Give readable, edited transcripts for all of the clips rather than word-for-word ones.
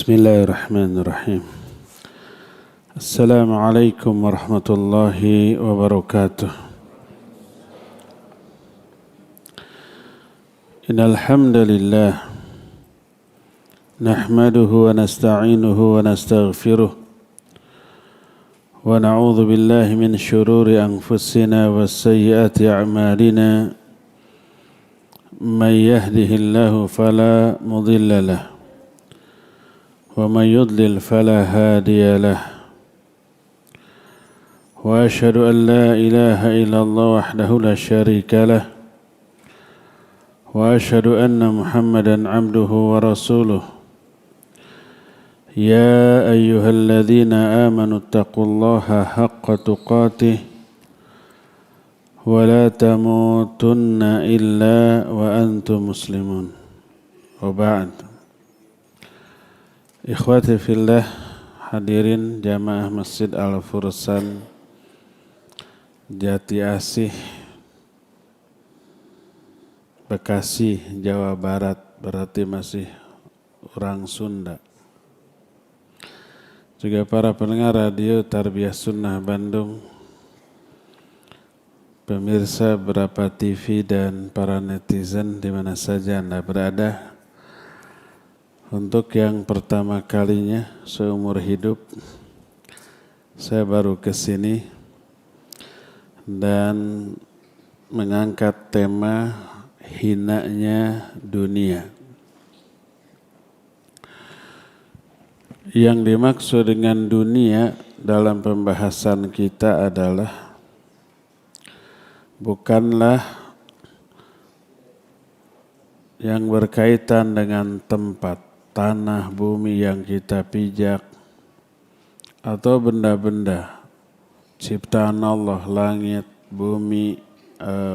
Bismillahirrahmanirrahim. Assalamualaikum warahmatullahi wabarakatuh. Innal hamdalillah nahmaduhu wa nasta'inuhu wa nastaghfiruh wa na'udzu billahi min shururi anfusina wa sayyiati a'malina. Man yahdihillahu fala mudilla lahu ومن يضلل فلا هادي له وأشهد أن لا إله إلا الله وحده لا شريك له وأشهد أن محمدا عبده ورسوله يا أيها الذين آمنوا اتقوا الله حق تقاته ولا تموتن إلا وأنتم مسلمون وبعد. Ikhwati fillah, hadirin jamaah Masjid Al-Fursan Jati Asih, Bekasi, Jawa Barat, berarti masih orang Sunda. Juga para pendengar radio Tarbiyah Sunnah Bandung, pemirsa beberapa TV dan para netizen di mana saja Anda berada. Untuk yang pertama kalinya seumur hidup, saya baru ke sini dan mengangkat tema hinanya dunia. Yang dimaksud dengan dunia dalam pembahasan kita adalah bukanlah yang berkaitan dengan tempat, tanah, bumi yang kita pijak, atau benda-benda ciptaan Allah, langit, bumi,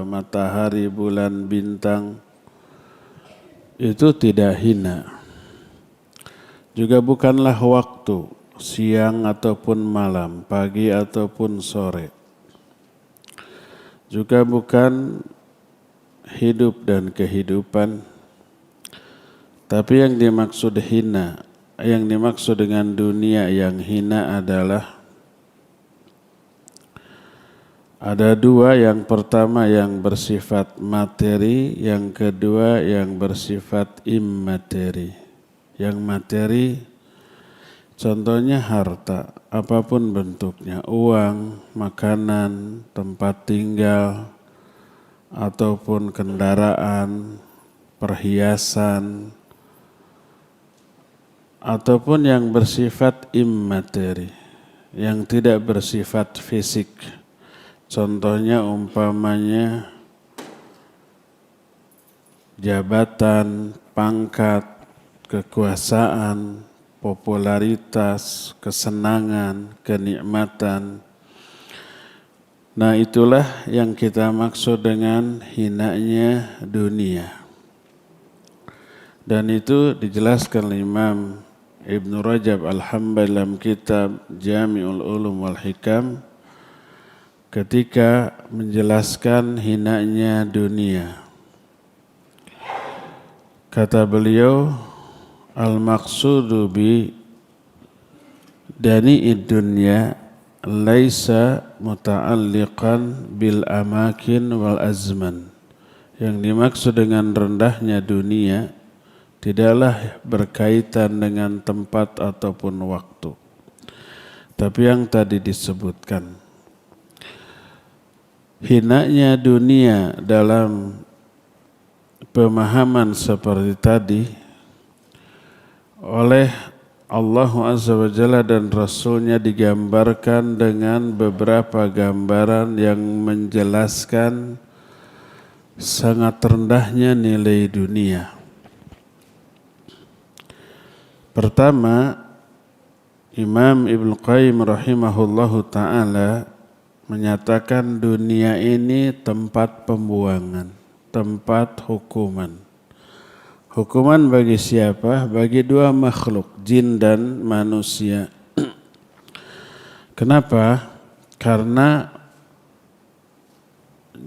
matahari, bulan, bintang, itu tidak hina. Juga bukanlah waktu, siang ataupun malam, pagi ataupun sore. Juga bukan hidup dan kehidupan. Tapi yang dimaksud hina, yang dimaksud dengan dunia yang hina adalah ada dua. Yang pertama yang bersifat materi, yang kedua yang bersifat immateri. Yang materi contohnya harta, apapun bentuknya, uang, makanan, tempat tinggal, ataupun kendaraan, perhiasan, ataupun yang bersifat immateri, yang tidak bersifat fisik. Contohnya umpamanya jabatan, pangkat, kekuasaan, popularitas, kesenangan, kenikmatan. Nah, itulah yang kita maksud dengan hinanya dunia. Dan itu dijelaskan oleh Imam Ibnu Rajab Al-Hambali dalam kitab Jami'ul Ulum wal Hikam ketika menjelaskan hinanya dunia. Kata beliau, al-maqsudu bi dani'id dunya laisa muta'alliqan bil amakin wal azman. Yang dimaksud dengan rendahnya dunia tidaklah berkaitan dengan tempat ataupun waktu. Tapi yang tadi disebutkan, hinanya dunia dalam pemahaman seperti tadi oleh Allah Azza wa Jalla dan Rasulnya digambarkan dengan beberapa gambaran yang menjelaskan sangat rendahnya nilai dunia. Pertama, Imam Ibnu Qayyim rahimahullahu ta'ala menyatakan dunia ini tempat pembuangan, tempat hukuman. Hukuman bagi siapa? Bagi dua makhluk, jin dan manusia. Kenapa? Karena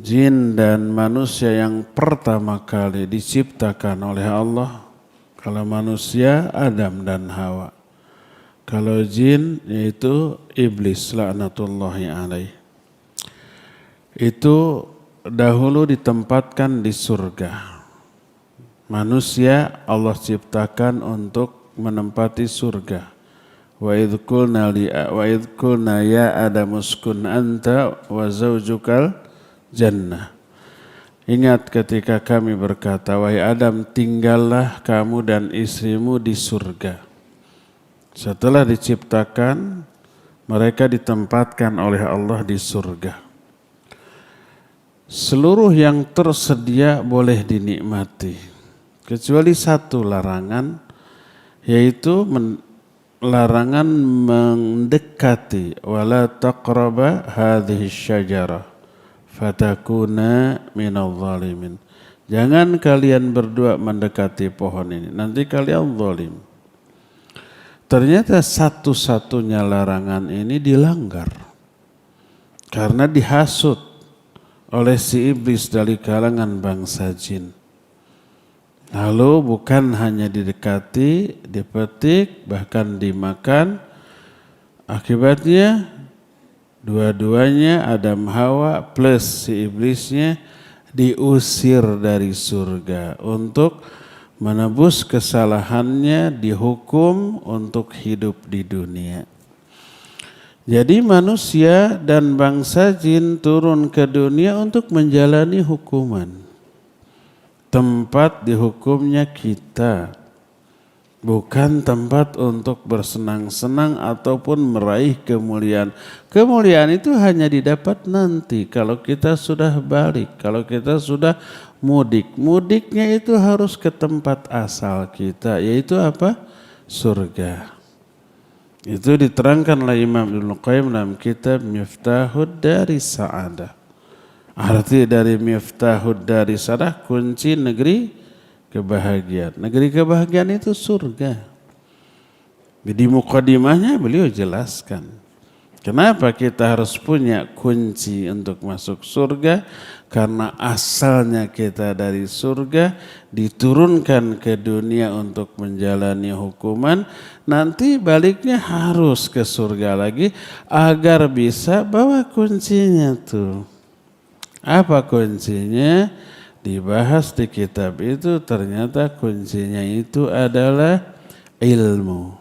jin dan manusia yang pertama kali diciptakan oleh Allah Kalau manusia Adam dan Hawa. Kalau jin yaitu iblis laknatullahi alaih. Itu dahulu ditempatkan di surga. Manusia Allah ciptakan untuk menempati surga. Wa idh qulna ya Adam uskun anta wa zawjukal jannah. Ingat ketika kami berkata, wahai Adam, tinggallah kamu dan istrimu di surga. Setelah diciptakan, mereka ditempatkan oleh Allah di surga. Seluruh yang tersedia boleh dinikmati, kecuali satu larangan, yaitu larangan mendekati wala taqraba hadhihi syajarah fatakuna minadh dhalimin. Jangan kalian berdua mendekati pohon ini, nanti kalian zalim. Ternyata satu-satunya larangan ini dilanggar karena dihasut oleh si iblis dari kalangan bangsa jin. Lalu bukan hanya didekati, dipetik, bahkan dimakan. Akibatnya dua-duanya Adam Hawa plus si iblisnya diusir dari surga untuk menebus kesalahannya, dihukum untuk hidup di dunia. Jadi manusia dan bangsa jin turun ke dunia untuk menjalani hukuman. Tempat dihukumnya kita, bukan tempat untuk bersenang-senang ataupun meraih kemuliaan. Kemuliaan itu hanya didapat nanti kalau kita sudah balik, kalau kita sudah mudik. Mudiknya itu harus ke tempat asal kita, yaitu apa? Surga. Itu diterangkan oleh Imam Ibnu Qayyim dalam kitab Miftahud Daris Sa'adah. Arti dari Miftahud Daris Sa'adah, kunci negeri kebahagiaan. Negeri kebahagiaan itu surga. Di mukadimahnya beliau jelaskan kenapa kita harus punya kunci untuk masuk surga. Karena asalnya kita dari surga, diturunkan ke dunia untuk menjalani hukuman, nanti baliknya harus ke surga lagi agar bisa bawa kuncinya tuh. Apa kuncinya? Dibahas di kitab itu, ternyata kuncinya itu adalah ilmu.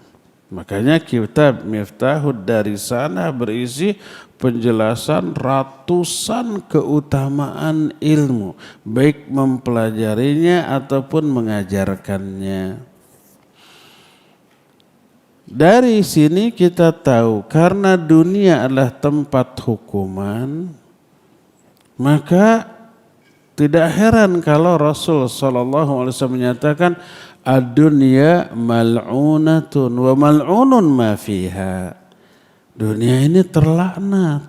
Makanya kitab Miftahud Daris Sa'adah berisi penjelasan ratusan keutamaan ilmu, baik mempelajarinya ataupun mengajarkannya. Dari sini kita tahu karena dunia adalah tempat hukuman, maka tidak heran kalau Rasul SAW menyatakan ad-dunya mal'unatun wa mal'unun ma fiha. Dunia ini terlaknat.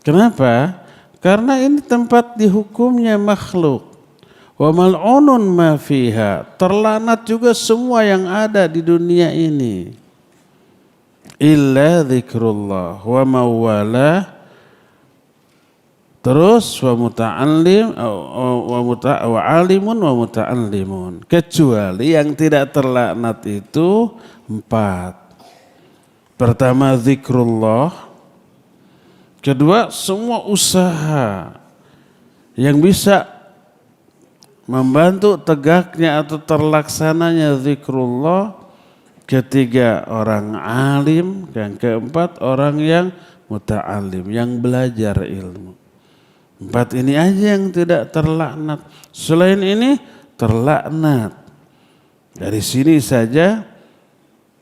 Kenapa? Karena ini tempat dihukumnya makhluk. Wa mal'unun ma fiha. Terlaknat juga semua yang ada di dunia ini. Illa dzikrullah wa mawala. Terus wa muta'allim wa alimun wa muta'allimun. Kecuali yang tidak terlaknat itu 4. Pertama zikrullah, kedua semua usaha yang bisa membantu tegaknya atau terlaksananya zikrullah, ketiga orang alim, yang keempat orang yang muta'alim, yang belajar ilmu. 4 ini aja yang tidak terlaknat, selain ini terlaknat. Dari sini saja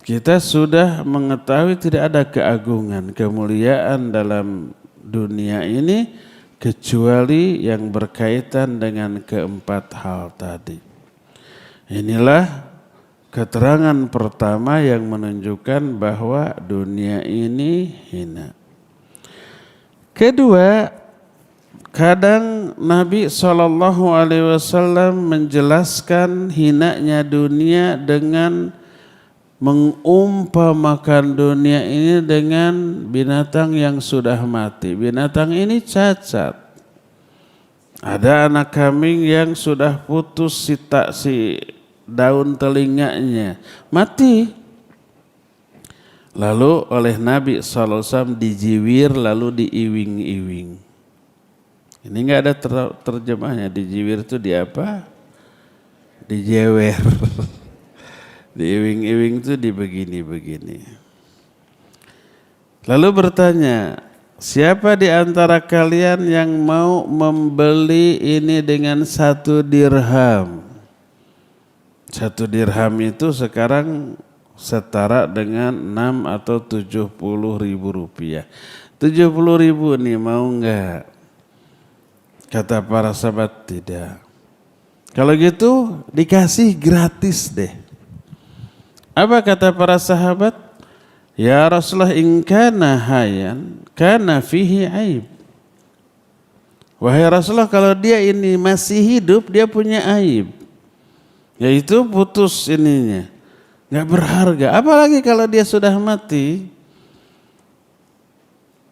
kita sudah mengetahui tidak ada keagungan, kemuliaan dalam dunia ini kecuali yang berkaitan dengan keempat hal tadi. Inilah keterangan pertama yang menunjukkan bahwa dunia ini hina. Kedua, kadang Nabi SAW menjelaskan hinanya dunia dengan mengumpamakan dunia ini dengan binatang yang sudah mati. Binatang ini cacat. Ada anak kambing yang sudah putus si daun telinganya, mati. Lalu oleh Nabi SAW dijiwir lalu diiwing-iwing. Ini nggak ada terjemahnya, dijiwir itu di apa? Dijewer. Diiwing-iwing itu di begini-begini. Lalu bertanya, siapa di antara kalian yang mau membeli ini dengan 1 dirham? 1 dirham itu sekarang setara dengan 6 atau 70 ribu rupiah. 70 ribu nih mau enggak? Kata para sahabat tidak. Kalau gitu dikasih gratis deh. Apa kata para sahabat? Ya Rasulullah, in kana hayan kana fihi aib. Wahai Rasulullah, kalau dia ini masih hidup dia punya aib. Yaitu putus ininya. Enggak berharga. Apalagi kalau dia sudah mati.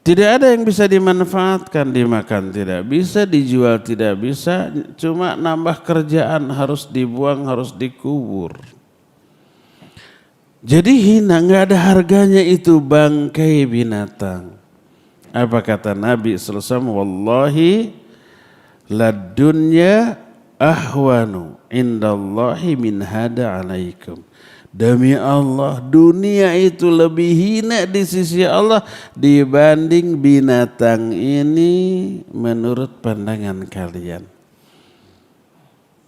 Tidak ada yang bisa dimanfaatkan, dimakan tidak bisa, dijual tidak bisa. Cuma nambah kerjaan, harus dibuang, harus dikubur. Jadi hina, nggak ada harganya itu bangkai binatang. Apa kata Nabi SAW? Wallahi ladunya ahwanu indallahi min hada alaikum. Demi Allah, dunia itu lebih hina di sisi Allah dibanding binatang ini menurut pandangan kalian.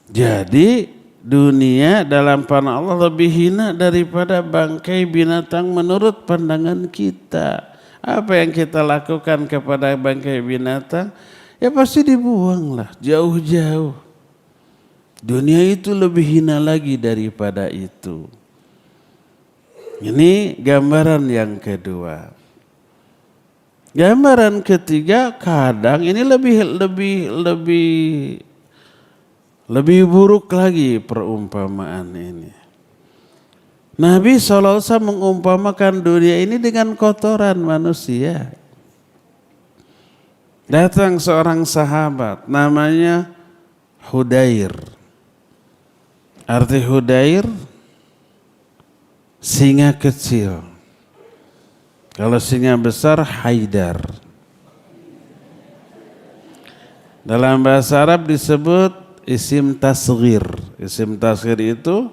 Jadi dunia dalam pandangan Allah lebih hina daripada bangkai binatang menurut pandangan kita. Apa yang kita lakukan kepada bangkai binatang? Ya pasti dibuanglah jauh-jauh. Dunia itu lebih hina lagi daripada itu. Ini gambaran yang kedua. Gambaran ketiga, kadang ini lebih buruk lagi perumpamaan ini. Nabi SAW mengumpamakan dunia ini dengan kotoran manusia. Datang seorang sahabat namanya Hudair. Arti Hudair, singa kecil. Kalau singa besar, Haidar. Dalam bahasa Arab disebut isim tasghir. Isim tasghir itu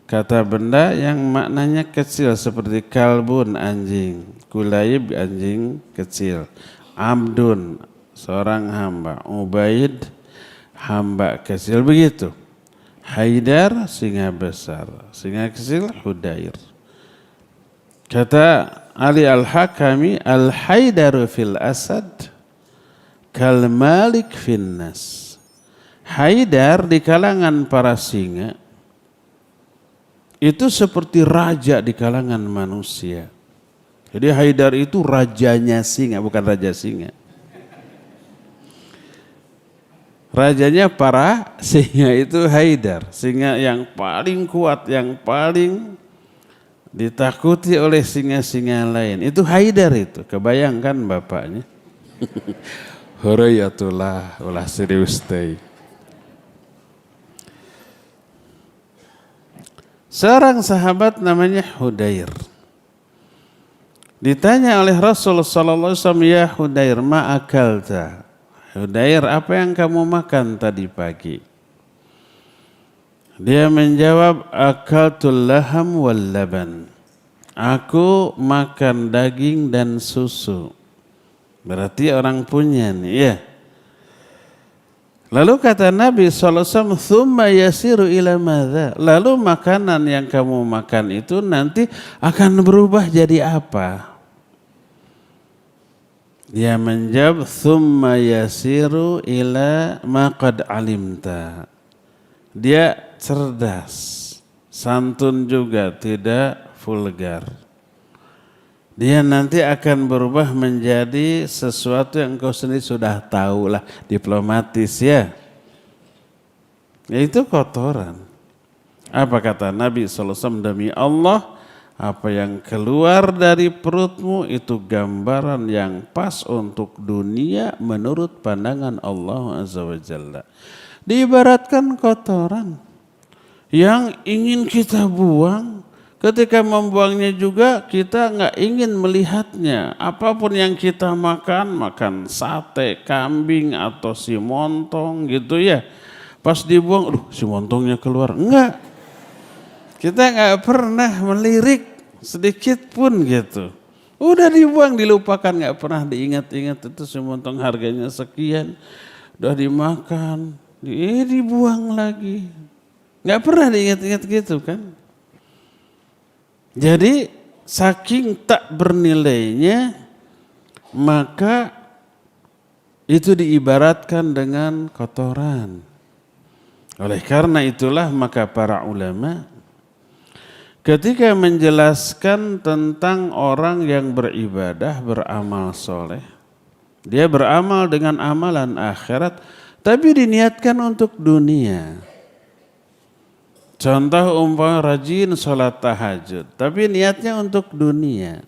kata benda yang maknanya kecil seperti kalbun, anjing, kulaib, anjing kecil, abdun, seorang hamba, ubaid, hamba kecil, begitu. Haidar, singa besar, singa kecil, Hudair. Kata Ali Al-Hakami, al-haidaru fil asad kal malik fin nas. Haidar di kalangan para singa itu seperti raja di kalangan manusia. Jadi Haidar itu rajanya singa, bukan raja singa. Rajanya para singa itu Haidar. Singa yang paling kuat, yang paling ditakuti oleh singa-singa lain. Itu Haidar itu. Kebayangkan bapaknya. Hurayatullah, ulah serius teh. Seorang sahabat namanya Hudair. Ditanya oleh Rasulullah SAW, ya Hudair, ma akalta? Hudair, apa yang kamu makan tadi pagi? Dia menjawab, akaltul laham wal laban. Aku makan daging dan susu. Berarti orang punya nih, ya. Lalu kata Nabi SAW, thumma yasiru ila madza. Lalu makanan yang kamu makan itu nanti akan berubah jadi apa? Dia menjawab, thumma yasiru ila ma qad alimta. Dia cerdas, santun juga, tidak vulgar. Dia nanti akan berubah menjadi sesuatu yang kau sendiri sudah tahu lah, diplomatis ya. Yaitu kotoran. Apa kata Nabi SAW, demi Allah, apa yang keluar dari perutmu itu gambaran yang pas untuk dunia menurut pandangan Allah Azza wa Jalla. Diibaratkan kotoran. yang ingin kita buang. Ketika membuangnya juga kita nggak ingin melihatnya. Apapun yang kita makan, makan sate, kambing atau si montong gitu ya. Pas dibuang, aduh si montongnya keluar. Enggak. Kita nggak pernah melirik sedikit pun gitu. Udah dibuang, dilupakan, nggak pernah diingat-ingat itu si montong harganya sekian. Udah dimakan, dibuang lagi. Nggak pernah diingat-ingat gitu kan. Jadi saking tak bernilainya, maka itu diibaratkan dengan kotoran. Oleh karena itulah maka para ulama ketika menjelaskan tentang orang yang beribadah, beramal soleh, dia beramal dengan amalan akhirat, tapi diniatkan untuk dunia. Contoh umpama rajin sholat tahajud, tapi niatnya untuk dunia.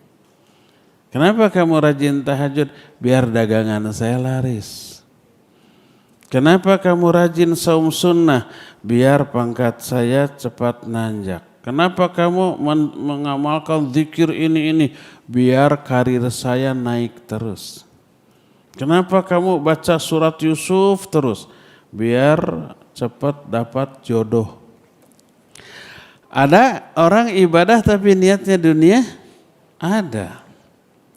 Kenapa kamu rajin tahajud? Biar dagangan saya laris. Kenapa kamu rajin saum sunnah? Biar pangkat saya cepat nanjak. Kenapa kamu mengamalkan zikir ini? Biar karir saya naik terus. Kenapa kamu baca surat Yusuf terus? Biar cepat dapat jodoh. Ada orang ibadah tapi niatnya dunia? Ada.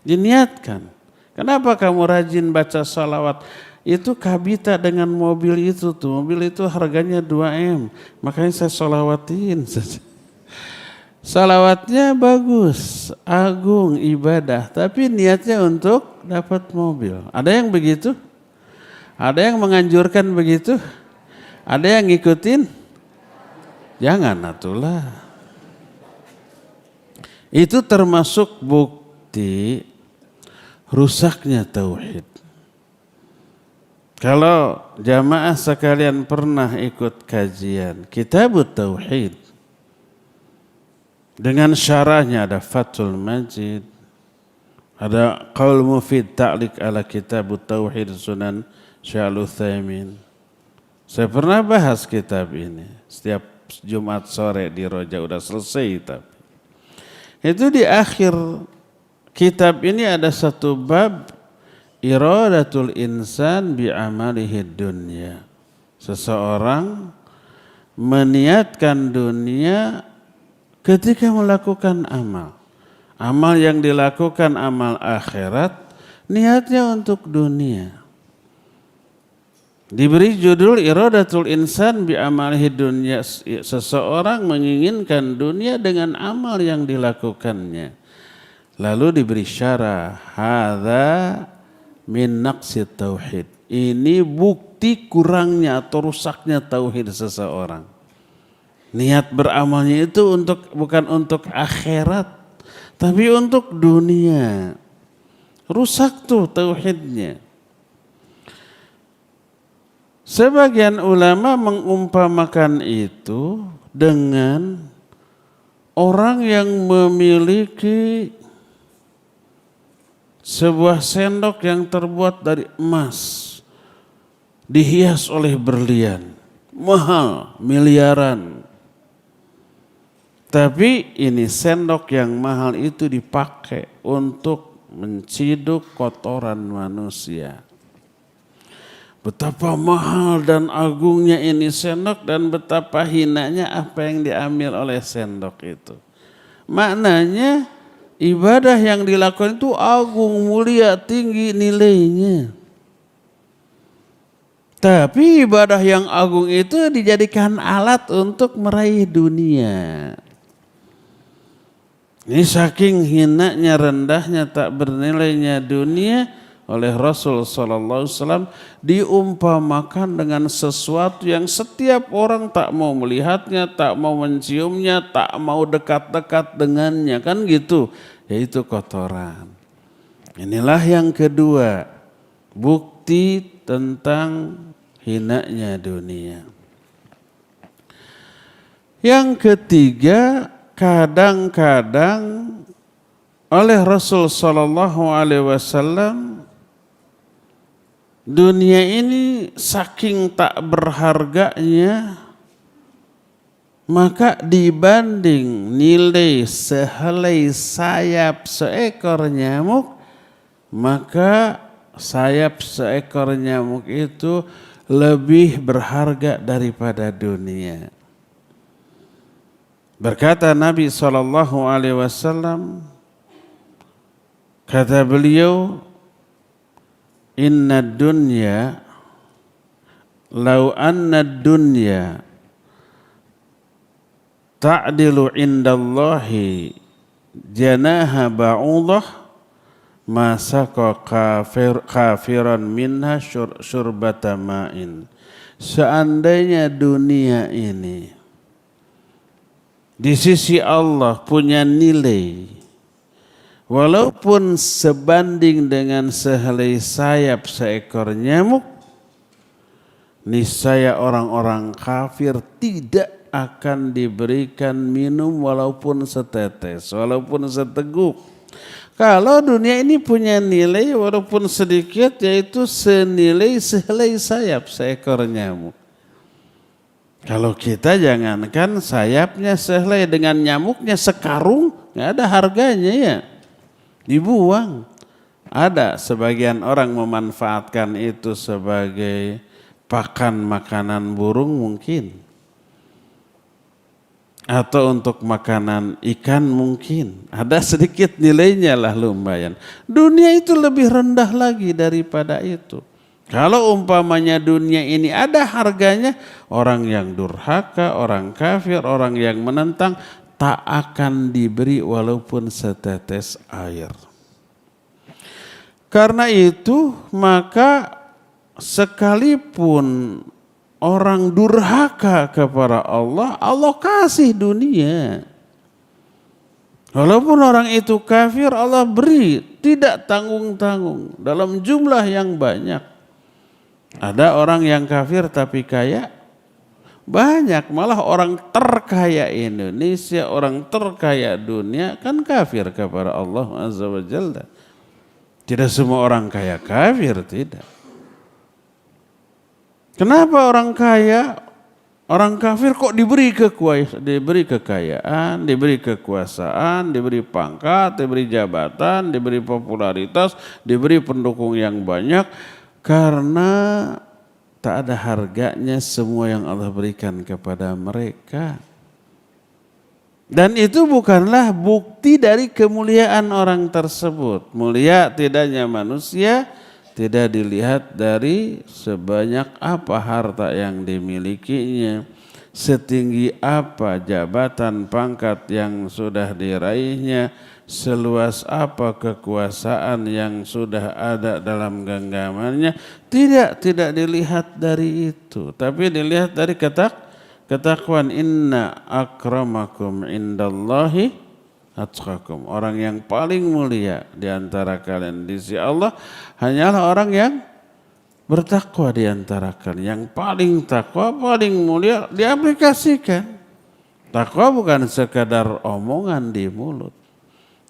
Diniatkan. Kenapa kamu rajin baca salawat? Itu kabita dengan mobil itu tuh. Mobil itu harganya 2M. Makanya saya salawatin. Salawatnya bagus, agung, ibadah. Tapi niatnya untuk dapat mobil. Ada yang begitu? Ada yang menganjurkan begitu? Ada yang ngikutin? Jangan atulah. Itu termasuk bukti rusaknya tauhid. Kalau jamaah sekalian pernah ikut kajian Kitabut Tauhid, dengan syarahnya ada Fathul Majid, ada Qaul Mufid Ta'liq ala Kitabut Tauhid Sunan Syekh Al-Utsaimin. Saya pernah bahas kitab ini setiap Jumat sore di Roja, udah selesai tapi. Itu di akhir kitab ini ada satu bab iradatul insan bi amalihi dunya. Seseorang meniatkan dunia ketika melakukan amal. Amal yang dilakukan amal akhirat, niatnya untuk dunia. Diberi judul iradatul insan bi amalihi dunya. Seseorang menginginkan dunia dengan amal yang dilakukannya. Lalu diberi syarah, hadza min naqsit tauhid. Ini bukti kurangnya atau rusaknya tauhid seseorang. Niat beramalnya itu bukan untuk akhirat, tapi untuk dunia. Rusak tuh tauhidnya. Sebagian ulama mengumpamakan itu dengan orang yang memiliki sebuah sendok yang terbuat dari emas, dihias oleh berlian, mahal, miliaran. Tapi ini sendok yang mahal itu dipakai untuk menciduk kotoran manusia. Betapa mahal dan agungnya ini sendok dan betapa hinanya apa yang diambil oleh sendok itu. Maknanya ibadah yang dilakukan itu agung, mulia, tinggi nilainya. Tapi ibadah yang agung itu dijadikan alat untuk meraih dunia. Ini saking hinanya, rendahnya, tak bernilainya dunia. Oleh Rasul SAW diumpamakan dengan sesuatu yang setiap orang tak mau melihatnya, tak mau menciumnya, tak mau dekat-dekat dengannya, kan gitu, yaitu kotoran. Inilah yang kedua, bukti tentang hinanya dunia. Yang ketiga, kadang-kadang oleh Rasul SAW dunia ini saking tak berharganya maka dibanding nilai sehelai sayap seekor nyamuk, maka sayap seekor nyamuk itu lebih berharga daripada dunia. Berkata Nabi SAW, kata beliau, inna dunya, lau anna dunya ta'dilu indallahi janaha ba'udah ma saqa kafiran minha syurbata ma'in. Seandainya dunia ini di sisi Allah punya nilai walaupun sebanding dengan sehelai sayap seekor nyamuk, niscaya orang-orang kafir tidak akan diberikan minum walaupun setetes, walaupun seteguk. Kalau dunia ini punya nilai walaupun sedikit, yaitu senilai sehelai sayap seekor nyamuk. Kalau kita jangankan sayapnya sehelai, dengan nyamuknya sekarung, nggak ada harganya ya, dibuang. Ada sebagian orang memanfaatkan itu sebagai pakan makanan burung mungkin, atau untuk makanan ikan mungkin, ada sedikit nilainya lah lumayan. Dunia itu lebih rendah lagi daripada itu. Kalau umpamanya dunia ini ada harganya, orang yang durhaka, orang kafir, orang yang menentang tak akan diberi walaupun setetes air. Karena itu maka sekalipun orang durhaka kepada Allah, Allah kasih dunia. Walaupun orang itu kafir, Allah beri tidak tanggung-tanggung dalam jumlah yang banyak. Ada orang yang kafir tapi kaya banyak, malah orang terkaya Indonesia, orang terkaya dunia kan kafir kepada Allah Azza wa Jalla. Tidak semua orang kaya kafir, tidak. Kenapa orang kaya, orang kafir kok diberi kekayaan, diberi kekuasaan, diberi pangkat, diberi jabatan, diberi popularitas, diberi pendukung yang banyak? Karena tak ada harganya semua yang Allah berikan kepada mereka. Dan itu bukanlah bukti dari kemuliaan orang tersebut. Mulia tidaknya manusia tidak dilihat dari sebanyak apa harta yang dimilikinya, setinggi apa jabatan pangkat yang sudah diraihnya, seluas apa kekuasaan yang sudah ada dalam genggamannya. Tidak dilihat dari itu, tapi dilihat dari ketakwaan. Inna akramakum indallahi atqakum. Orang yang paling mulia di antara kalian di sisi Allah hanyalah orang yang bertakwa di antara kalian. Yang paling takwa, paling mulia diaplikasikan. Takwa bukan sekadar omongan di mulut.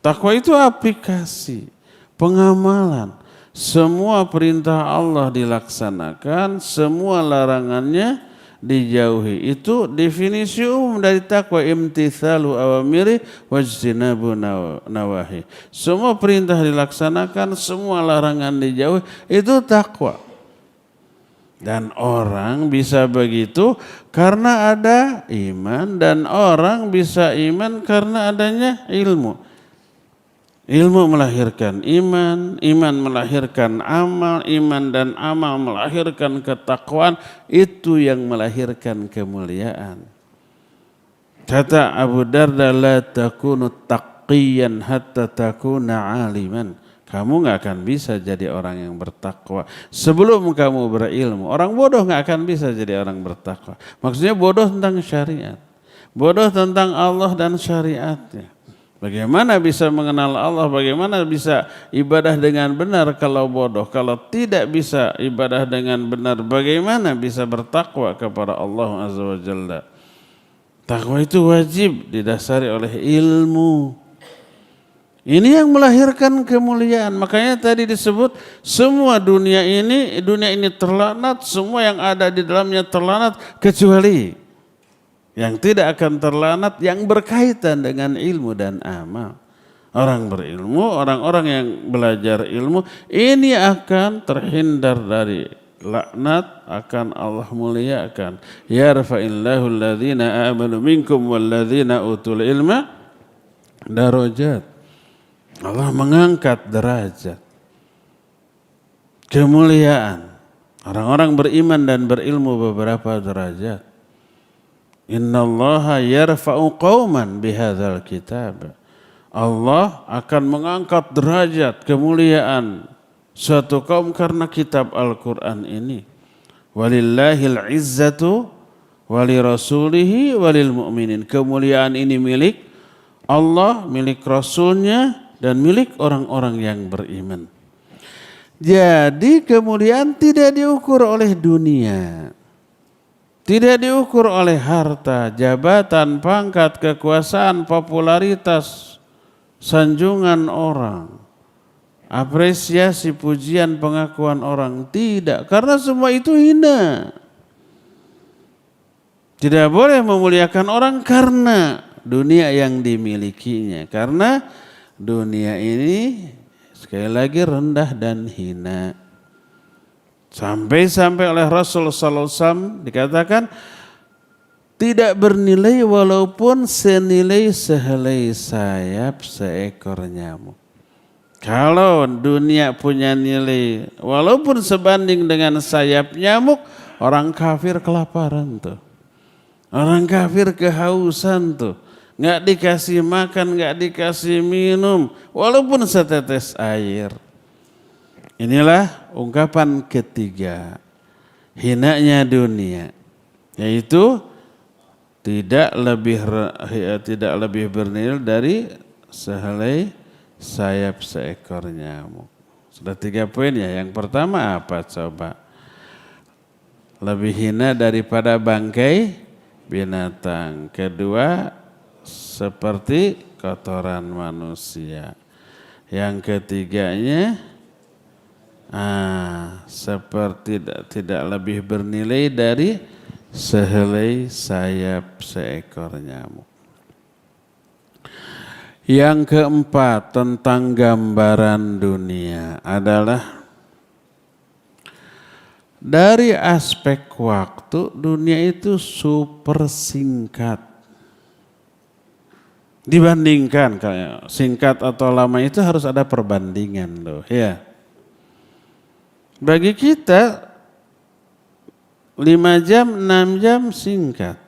Takwa itu aplikasi, pengamalan. Semua perintah Allah dilaksanakan, semua larangannya dijauhi. Itu definisi umum dari takwa, imtithalu awamiri wajtinabu nawahi. Semua perintah dilaksanakan, semua larangan dijauhi, itu takwa. Dan orang bisa begitu karena ada iman, dan orang bisa iman karena adanya ilmu. Ilmu melahirkan iman, iman melahirkan amal, iman dan amal melahirkan ketakwaan. Itu yang melahirkan kemuliaan. Kata Abu Darda, la takunu taqiyan hatta takuna aliman. Kamu gak akan bisa jadi orang yang bertakwa sebelum kamu berilmu. Orang bodoh gak akan bisa jadi orang bertakwa. Maksudnya bodoh tentang syariat, bodoh tentang Allah dan syariatnya. Bagaimana bisa mengenal Allah, bagaimana bisa ibadah dengan benar kalau bodoh? Kalau tidak bisa ibadah dengan benar, bagaimana bisa bertakwa kepada Allah Azza wa Jalla? Takwa itu wajib didasari oleh ilmu. Ini yang melahirkan kemuliaan. Makanya tadi disebut semua dunia ini terlanat, semua yang ada di dalamnya terlanat kecuali yang tidak akan terlanat, yang berkaitan dengan ilmu dan amal. Orang berilmu, orang-orang yang belajar ilmu, ini akan terhindar dari laknat, akan Allah muliakan. Yarfa'illahu alladhina amanu minkum walladhina utul ilma darajat. Allah mengangkat derajat, kemuliaan orang-orang beriman dan berilmu beberapa derajat. Innallaha yarfa'u qauman bihadzal kitab. Allah akan mengangkat derajat kemuliaan suatu kaum karena kitab Al-Quran ini. Walillahil izzatu wali rasulihi walil mu'minin. Kemuliaan ini milik Allah, milik Rasulnya, dan milik orang-orang yang beriman. Jadi kemuliaan tidak diukur oleh dunia. Tidak diukur oleh harta, jabatan, pangkat, kekuasaan, popularitas, sanjungan orang, apresiasi, pujian, pengakuan orang. Tidak, karena semua itu hina. Tidak boleh memuliakan orang karena dunia yang dimilikinya. Karena dunia ini sekali lagi rendah dan hina. Sampai-sampai oleh Rasul sallallahu alaihi wasallam dikatakan tidak bernilai walaupun senilai sehelai sayap seekor nyamuk. Kalau dunia punya nilai walaupun sebanding dengan sayap nyamuk, orang kafir kelaparan tuh. Orang kafir kehausan tuh. Nggak dikasih makan, nggak dikasih minum, walaupun setetes air. Inilah ungkapan ketiga, hinanya dunia, yaitu tidak lebih bernilai dari sehelai sayap seekor nyamuk. Sudah 3 poin ya. Yang pertama apa coba? Lebih hina daripada bangkai binatang. Kedua, seperti kotoran manusia. Yang ketiganya, seperti tidak lebih bernilai dari sehelai sayap seekor nyamuk. Yang keempat tentang gambaran dunia adalah dari aspek waktu dunia itu super singkat. Dibandingkan kayak singkat atau lama itu harus ada perbandingan loh ya. Bagi kita 5 jam, 6 jam singkat.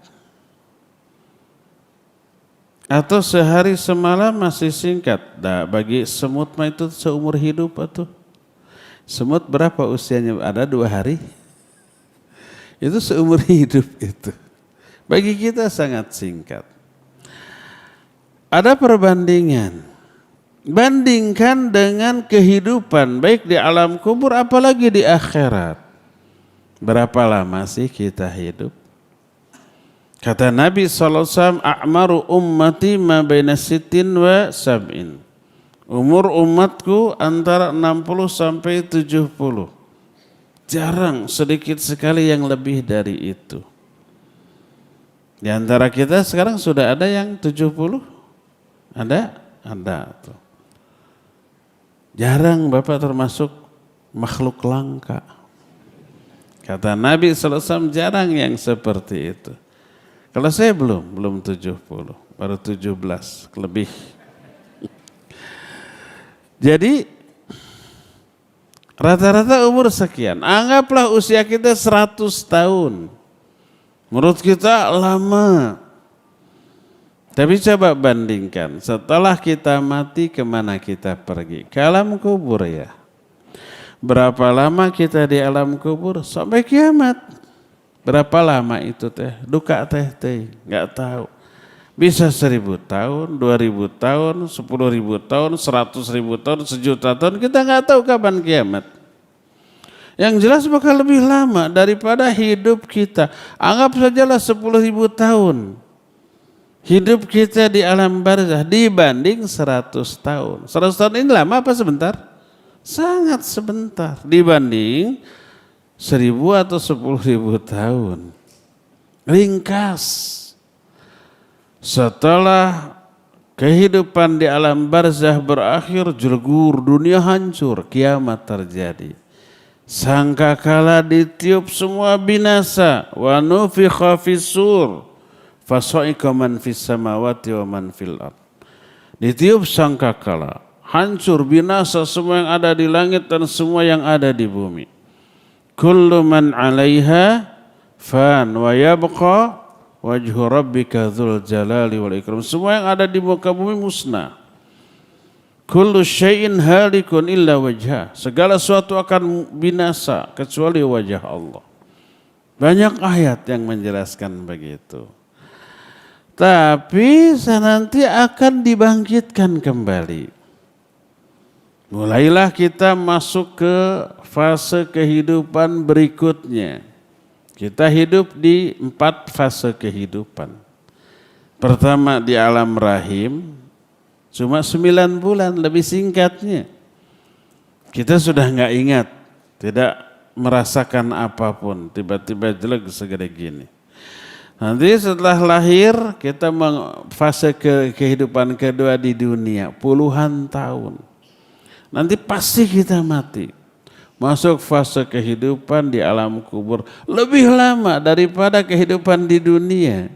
Atau sehari semalam masih singkat. Nah, bagi semut mah itu seumur hidup atau semut berapa usianya? Ada 2 hari. Itu seumur hidup itu. Bagi kita sangat singkat. Ada perbandingan. Bandingkan dengan kehidupan baik di alam kubur apalagi di akhirat. Berapa lama sih kita hidup? Kata Nabi SAW, a'maru ummati ma baina sittin wa sab'in. Umur umatku antara 60 sampai 70. Jarang, sedikit sekali yang lebih dari itu. Di antara kita sekarang sudah ada yang 70? Ada? Ada tuh. Jarang Bapak termasuk makhluk langka. Kata Nabi SAW jarang yang seperti itu. Kalau saya belum 70, baru 17 lebih. Jadi rata-rata umur sekian. Anggaplah usia kita 100 tahun. Menurut kita lama. Tapi coba bandingkan, setelah kita mati kemana kita pergi? Ke alam kubur ya. Berapa lama kita di alam kubur? Sampai kiamat. Berapa lama itu teh? Duka teh, nggak tahu. Bisa 1000 tahun, 2000 tahun, 10.000 tahun, 100.000 tahun, 1.000.000 tahun. Kita nggak tahu kapan kiamat. Yang jelas bakal lebih lama daripada hidup kita. Anggap sajalah 10.000 tahun. Hidup kita di alam barzah dibanding 100 tahun. 100 tahun ini lama apa sebentar? Sangat sebentar dibanding 1000 atau 10.000 tahun. Ringkas. Setelah kehidupan di alam barzah berakhir, julgur, dunia hancur, kiamat terjadi. Sangkakala ditiup semua binasa, wa nufikha fis-sur, fasa'iqa man fis samawati wa man fil ard. Ditiup sangkakala, hancur binasa semua yang ada di langit dan semua yang ada di bumi. Kullu man 'alaiha fan wa yabqa wajhu rabbika dzul jalali wal ikram. Semua yang ada di muka bumi musnah. Kullu syai'in halikun illa wajhah. Segala sesuatu akan binasa kecuali wajah Allah. Banyak ayat yang menjelaskan begitu. Tapi nanti akan dibangkitkan kembali. Mulailah kita masuk ke fase kehidupan berikutnya. Kita hidup di 4 fase kehidupan. Pertama di alam rahim, cuma 9 bulan, lebih singkatnya. Kita sudah nggak ingat, tidak merasakan apapun, tiba-tiba jelek segede gini. Nanti setelah lahir, kita fase kehidupan kedua di dunia, puluhan tahun. Nanti pasti kita mati. Masuk fase kehidupan di alam kubur lebih lama daripada kehidupan di dunia.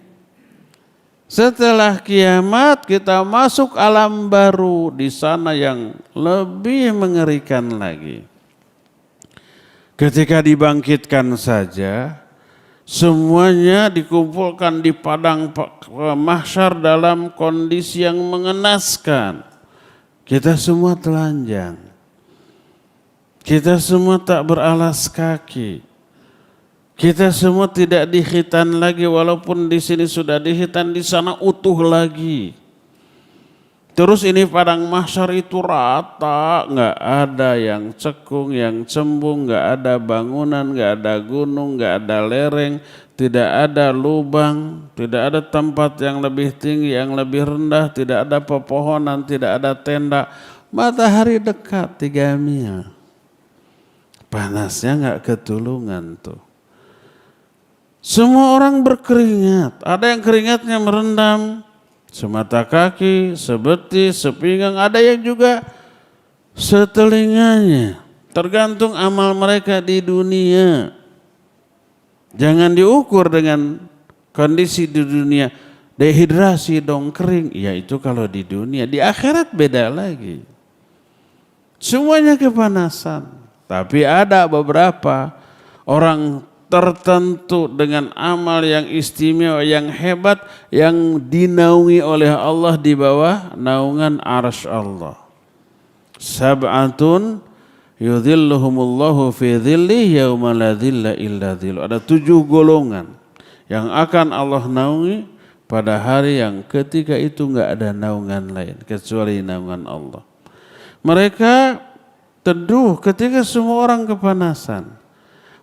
Setelah kiamat kita masuk alam baru, di sana yang lebih mengerikan lagi. Ketika dibangkitkan saja, semuanya dikumpulkan di padang mahsyar dalam kondisi yang mengenaskan. Kita semua telanjang. Kita semua tak beralas kaki. Kita semua tidak dihitan lagi, walaupun di sini sudah dihitan, di sana utuh lagi. Terus ini padang mahsyar itu rata, nggak ada yang cekung, yang cembung, nggak ada bangunan, nggak ada gunung, nggak ada lereng, tidak ada lubang, tidak ada tempat yang lebih tinggi, yang lebih rendah, tidak ada pepohonan, tidak ada tenda. Matahari dekat 3 mil. Panasnya nggak ketulungan tuh. Semua orang berkeringat. Ada yang keringatnya merendam semata kaki, sebetis, sepinggang. Ada yang juga setelinganya. Tergantung amal mereka di dunia. Jangan diukur dengan kondisi di dunia. Dehidrasi dong, kering. Ya itu kalau di dunia. Di akhirat beda lagi. Semuanya kepanasan. Tapi ada beberapa orang tertentu dengan amal yang istimewa, yang hebat, yang dinaungi oleh Allah di bawah naungan arsy Allah. Sab'atun yudhilluhumullahu fi dhillih yauma la dhilla illa dhilluh. Ada 7 golongan yang akan Allah naungi pada hari yang ketika itu enggak ada naungan lain kecuali naungan Allah. Mereka teduh ketika semua orang kepanasan.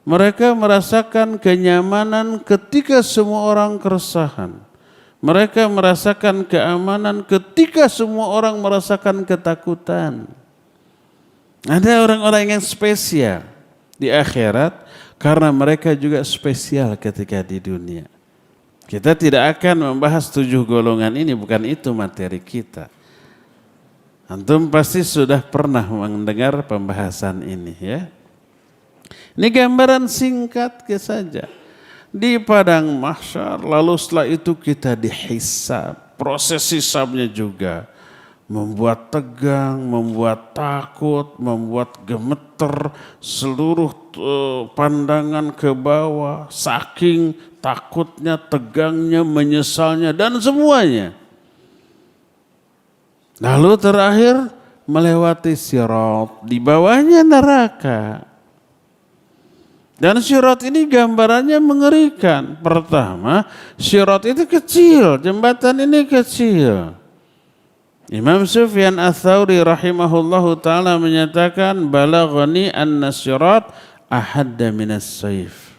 Mereka merasakan kenyamanan ketika semua orang keresahan. Mereka merasakan keamanan ketika semua orang merasakan ketakutan. Ada orang-orang yang spesial di akhirat karena mereka juga spesial ketika di dunia. Kita tidak akan membahas 7 golongan ini, bukan itu materi kita. Antum pasti sudah pernah mendengar pembahasan ini ya. Ini gambaran singkat saja. Di padang mahsyar, lalu setelah itu kita dihisab. Proses hisabnya juga membuat tegang, membuat takut, membuat gemeter, seluruh pandangan ke bawah, saking takutnya, tegangnya, menyesalnya, dan semuanya. Lalu terakhir melewati sirat, di bawahnya neraka. Dan sirat ini gambarannya mengerikan. Pertama, sirat itu kecil, jembatan ini kecil. Imam Sufyan Ats-Tsauri rahimahullahu ta'ala menyatakan, balaghani anna sirat ahadda minas sayf.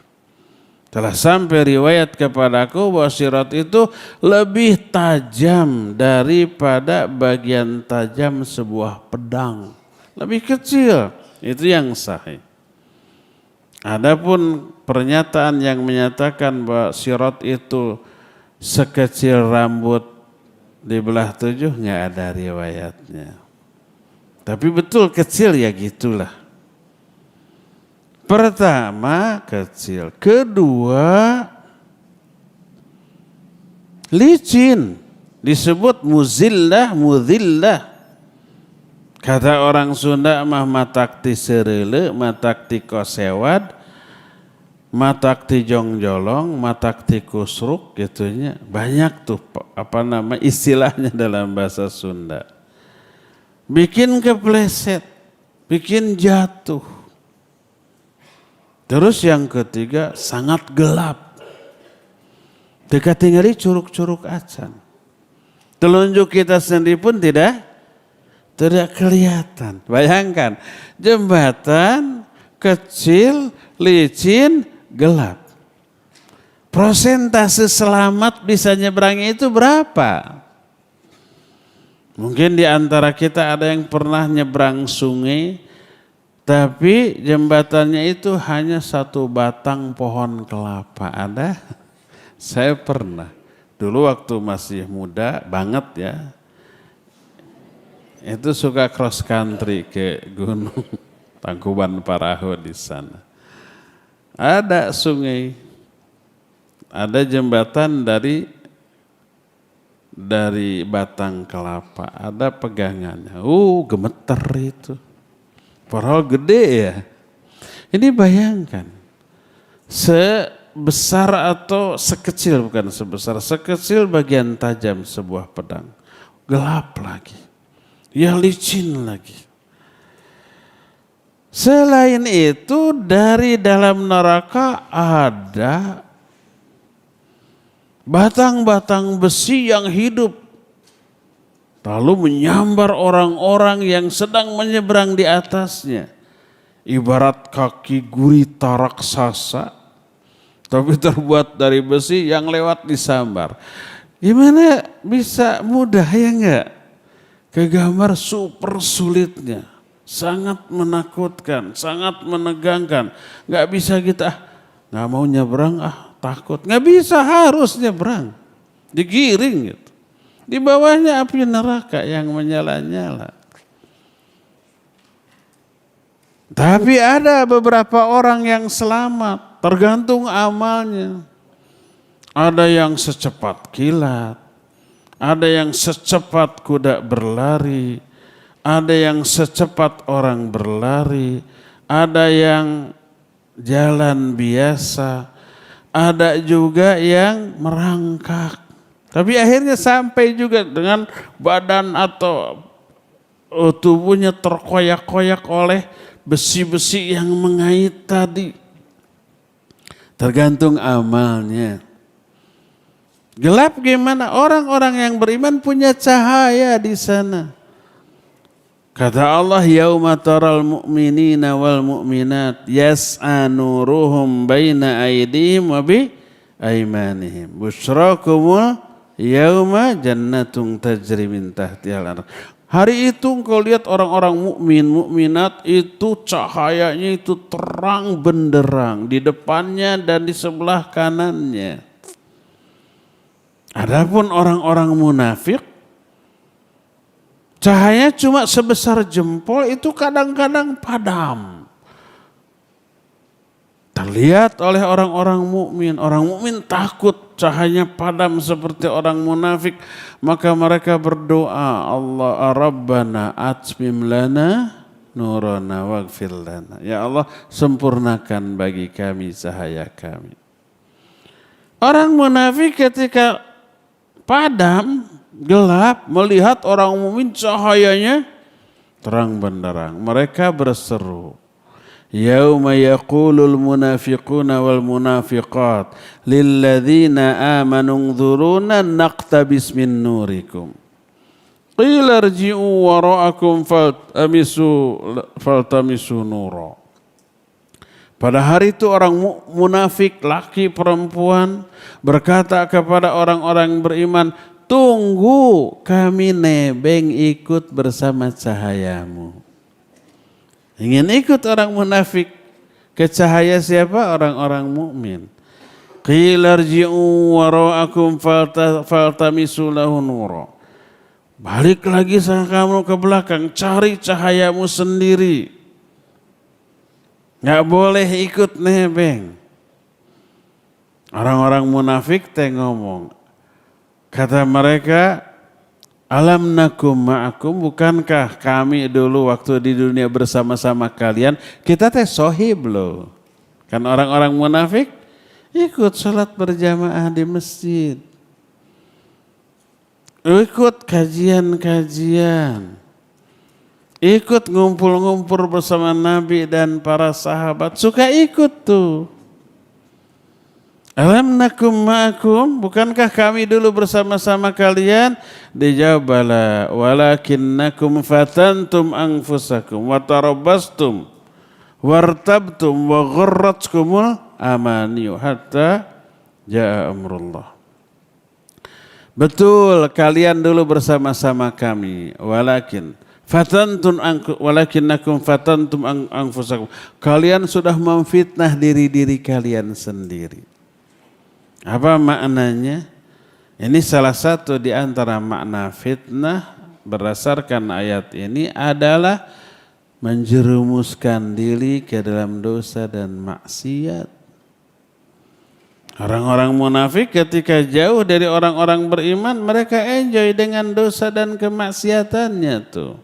Telah sampai riwayat kepadaku bahwa sirat itu lebih tajam daripada bagian tajam sebuah pedang. Lebih kecil, itu yang sahih. Adapun pernyataan yang menyatakan bahwa sirat itu sekecil rambut di belah 7 nggak ada riwayatnya. Tapi betul kecil ya gitulah. Pertama kecil, kedua licin, disebut muzillah, mudhillah. Kata orang Sunda mah matak ti sereule, matak ti kosewad, matak ti jongjolong, matak ti kusruk gitunya. Banyak tuh istilahnya dalam bahasa Sunda. Bikin kepleset, bikin jatuh. Terus yang ketiga sangat gelap. Dekat tinggali curug-curug acan. Telunjuk kita sendiri pun tidak kelihatan. Bayangkan, jembatan kecil, licin, gelap. Persentase selamat bisa nyebrangnya itu berapa? Mungkin di antara kita ada yang pernah nyebrang sungai, tapi jembatannya itu hanya satu batang pohon kelapa. Ada? Saya pernah. Dulu waktu masih muda banget ya. Itu suka cross country ke Gunung Tangkuban Parahu di sana. Ada sungai, ada jembatan dari batang kelapa, ada pegangannya. Gemeter itu. Padahal gede ya. Ini bayangkan, sebesar atau sekecil, bukan sebesar, sekecil bagian tajam sebuah pedang. Gelap lagi. Ya licin lagi. Selain itu dari dalam neraka ada batang-batang besi yang hidup. Lalu menyambar orang-orang yang sedang menyeberang di atasnya. Ibarat kaki gurita raksasa. Tapi terbuat dari besi yang lewat disambar. Gimana bisa mudah ya enggak? Kegambar super sulitnya. Sangat menakutkan, sangat menegangkan. Enggak bisa kita, enggak mau nyebrang takut. Nggak bisa, harus nyebrang. Digiring gitu. Di bawahnya api neraka yang menyala-nyala. Tapi ada beberapa orang yang selamat. Tergantung amalnya. Ada yang secepat kilat. Ada yang secepat kuda berlari. Ada yang secepat orang berlari. Ada yang jalan biasa. Ada juga yang merangkak. Tapi akhirnya sampai juga dengan badan atau tubuhnya terkoyak-koyak oleh besi-besi yang mengait tadi. Tergantung amalnya. Gelap gimana? Orang-orang yang beriman punya cahaya di sana. Kata Allah, yauma taral mu'minina wal mu'minat yas'a nuruhum baina aydihim wa bi aymanihim. Busyrakumul yauma jannatun tajri min tahtihal anhar. Hari itu engkau lihat orang-orang mukmin, mukminat itu cahayanya itu terang benderang di depannya dan di sebelah kanannya. Adapun orang-orang munafik, cahaya cuma sebesar jempol, itu kadang-kadang padam. Terlihat oleh orang-orang mukmin. Orang mukmin takut cahayanya padam seperti orang munafik. Maka mereka berdoa, Allah Rabbana atmim lana nurana waghfir lana. Ya Allah, sempurnakan bagi kami cahaya kami. Orang munafik ketika padam, gelap, melihat orang mukmin cahayanya terang benderang. Mereka berseru, yauma yaqulul munafiquna wal munafiqat lilladzina amanu nzuruna naqtabis min nurikum. Qila irji'u wara'akum faltamisu nura. Pada hari itu orang munafik, laki perempuan, berkata kepada orang-orang beriman, tunggu kami nebeng ikut bersama cahayamu. Ingin ikut orang munafik ke cahaya siapa? Orang-orang mukmin. Qila irji'u wara'akum faltamisu lahu nura. Balik lagi sang kamu ke belakang, cari cahayamu sendiri. Nggak boleh ikut nebeng. Orang-orang munafik teh ngomong, kata mereka, alam nakum ma'akum, bukankah kami dulu waktu di dunia bersama-sama kalian, kita teh sohib loh. Kan orang-orang munafik ikut sholat berjamaah di masjid. Ikut kajian-kajian. Ikut ngumpul-ngumpul bersama Nabi dan para sahabat. Suka ikut tuh. Alam nakum ma'akum, bukankah kami dulu bersama-sama kalian? Dijawab bala, walakinnakum fatantum anfusakum wa tarabbastum wartabtum wa gharratkumul amaniyu hatta jaa amrullah. Betul, kalian dulu bersama-sama kami, walakinnakum fatantum anfusakum. Kalian sudah memfitnah diri-diri kalian sendiri. Apa maknanya? Ini salah satu di antara makna fitnah berdasarkan ayat ini adalah menjerumuskan diri ke dalam dosa dan maksiat. Orang-orang munafik ketika jauh dari orang-orang beriman, mereka enjoy dengan dosa dan kemaksiatannya tuh.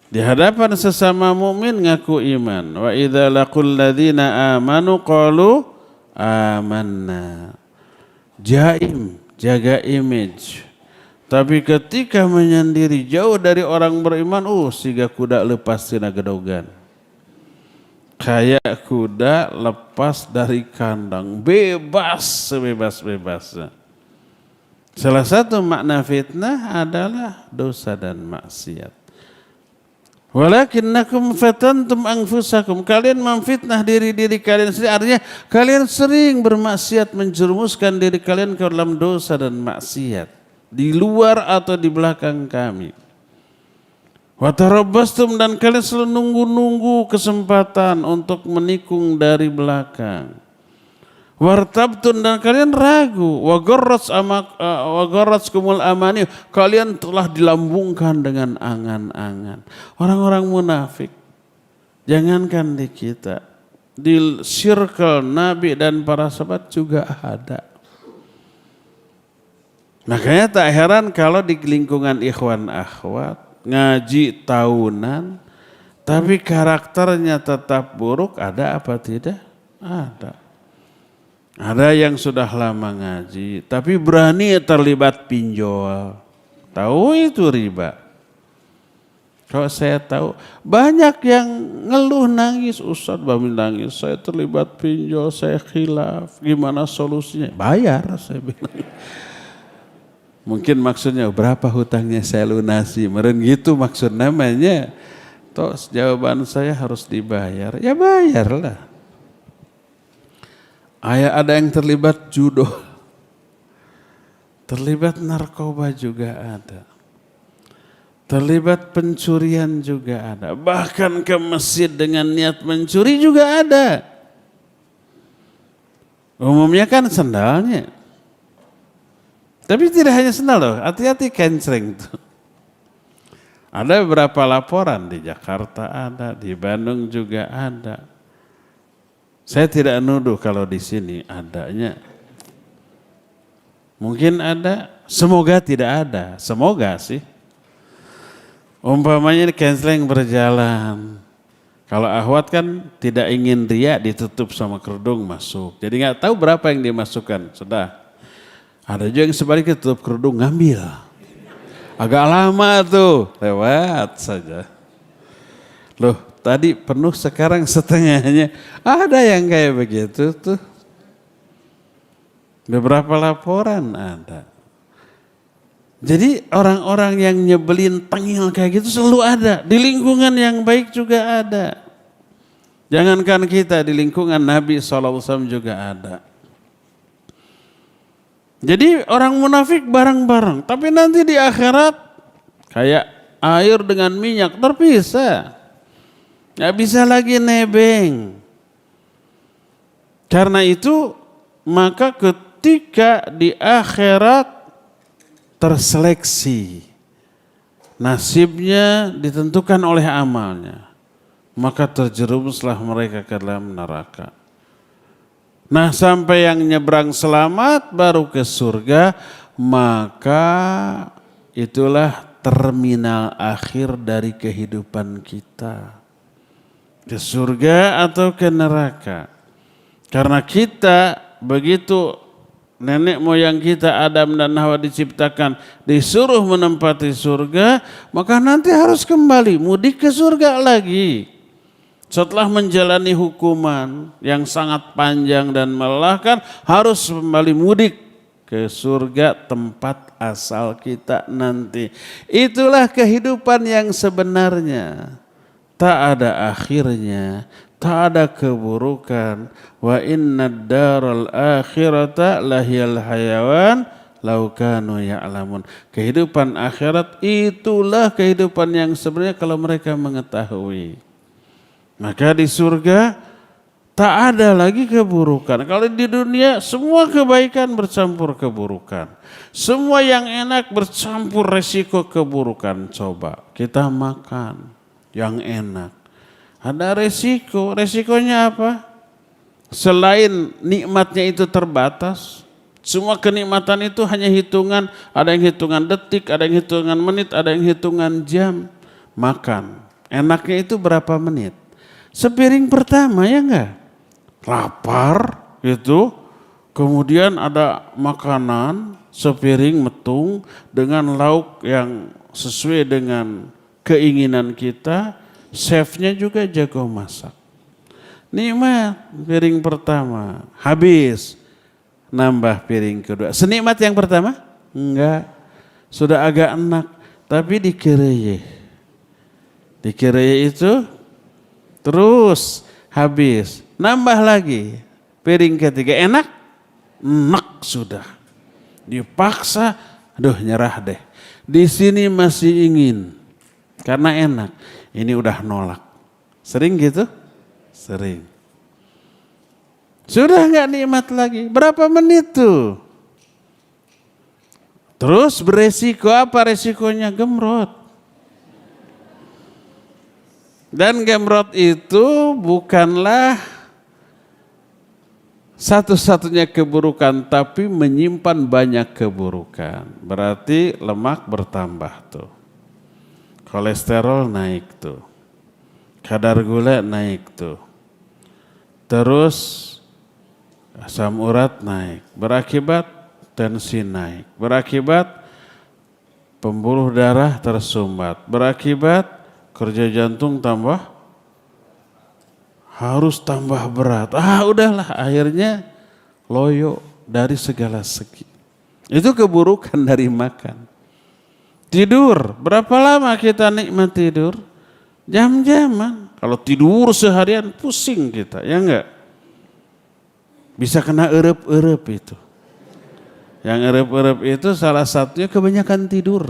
Di hadapan sesama mukmin ngaku iman. Wa idza laqul ladzina amanu qalu amanna. Jaim, jaga image. Tapi ketika menyendiri jauh dari orang beriman, siga kuda lepas tina gedogan. Kayak kuda lepas dari kandang, bebas sebebas-bebasnya. Salah satu makna fitnah adalah dosa dan maksiat. Walakinnakum fatantum anfusakum, kalian memfitnah diri-diri kalian sendiri. Artinya kalian sering bermaksiat, menjerumuskan diri kalian ke dalam dosa dan maksiat di luar atau di belakang kami. Wa tarabbastum, dan kalian selalu nunggu-nunggu kesempatan untuk menikung dari belakang. Wartabtun, dan kalian ragu. Wa gharratskumul amani, kalian telah dilambungkan dengan angan-angan. Orang-orang munafik, jangankan di kita, di circle Nabi dan para sahabat juga ada. Makanya tak heran kalau di lingkungan ikhwan akhwat ngaji tahunan, tapi karakternya tetap buruk, ada apa tidak? Ada. Ada yang sudah lama ngaji, tapi berani terlibat pinjol. Tahu itu riba. Kalau saya tahu, banyak yang ngeluh nangis, Ustadz Bamin nangis, saya terlibat pinjol, saya khilaf, gimana solusinya? Bayar, saya bilang. Mungkin maksudnya berapa hutangnya saya lunasi, meren gitu maksud namanya. Toh jawaban saya harus dibayar, ya bayarlah. Ada yang terlibat judo, terlibat narkoba juga ada, terlibat pencurian juga ada, bahkan ke masjid dengan niat mencuri juga ada. Umumnya kan sendalnya. Tapi tidak hanya sendal loh, hati-hati kenceng tuh. Ada beberapa laporan di Jakarta ada, di Bandung juga ada. Saya tidak nuduh kalau di sini adanya. Mungkin ada, semoga tidak ada, semoga sih. Umpamanya kenceng berjalan. Kalau ahwat kan tidak ingin riya, ditutup sama kerudung masuk. Jadi nggak tahu berapa yang dimasukkan, sudah. Ada juga yang sebaliknya tutup kerudung ngambil. Agak lama tuh, lewat saja. Loh, tadi penuh sekarang setengahnya. Ada yang kayak begitu tuh. Beberapa laporan ada. Jadi orang-orang yang nyebelin tengil kayak gitu selalu ada. Di lingkungan yang baik juga ada. Jangankan kita, di lingkungan Nabi SAW juga ada. Jadi orang munafik bareng-bareng, tapi nanti di akhirat kayak air dengan minyak terpisah. Gak bisa lagi nebeng. Karena itu maka ketika di akhirat terseleksi nasibnya ditentukan oleh amalnya, maka terjerumuslah mereka ke dalam neraka. Nah, sampai yang nyebrang selamat baru ke surga, maka itulah terminal akhir dari kehidupan kita. Ke surga atau ke neraka. Karena kita begitu nenek moyang kita Adam dan Hawa diciptakan disuruh menempati surga, maka nanti harus kembali mudik ke surga lagi. Setelah menjalani hukuman yang sangat panjang dan melelahkan, harus kembali mudik ke surga tempat asal kita nanti. Itulah kehidupan yang sebenarnya. Tak ada akhirnya, tak ada keburukan. Wa inna daral akhirata lahiyal hayawan lau kanu ya'lamun. Kehidupan akhirat itulah kehidupan yang sebenarnya kalau mereka mengetahui. Maka di surga tak ada lagi keburukan. Kalau di dunia semua kebaikan bercampur keburukan. Semua yang enak bercampur resiko keburukan. Coba kita makan yang enak. Ada resiko. Resikonya apa? Selain nikmatnya itu terbatas. Semua kenikmatan itu hanya hitungan. Ada yang hitungan detik, ada yang hitungan menit, ada yang hitungan jam. Makan. Enaknya itu berapa menit? Sepiring pertama ya enggak? Lapar gitu. Kemudian ada makanan sepiring metung dengan lauk yang sesuai dengan keinginan kita. Chefnya juga jago masak. Nikmat piring pertama, habis. Nambah piring kedua. Senikmat yang pertama? Enggak. Sudah agak enak, tapi dikereye. Dikereye itu terus habis. Nambah lagi. Piring ketiga enak? Enak sudah. Dipaksa, aduh nyerah deh. Di sini masih ingin. Karena enak. Ini udah nolak. Sering gitu? Sering. Sudah enggak nikmat lagi. Berapa menit tuh? Terus beresiko apa resikonya? Gemrot. Dan gemrot itu bukanlah satu-satunya keburukan, tapi menyimpan banyak keburukan. Berarti lemak bertambah tuh. Kolesterol naik tuh. Kadar gula naik tuh. Terus asam urat naik. Berakibat tensi naik. Berakibat pembuluh darah tersumbat. Berakibat kerja jantung harus tambah berat. Udahlah akhirnya loyo dari segala segi. Itu keburukan dari makan. Tidur, berapa lama kita nikmat tidur? Jam-jaman. Kalau tidur seharian pusing kita, ya enggak? Bisa kena erep-erep itu. Yang erep-erep itu salah satunya kebanyakan tidur.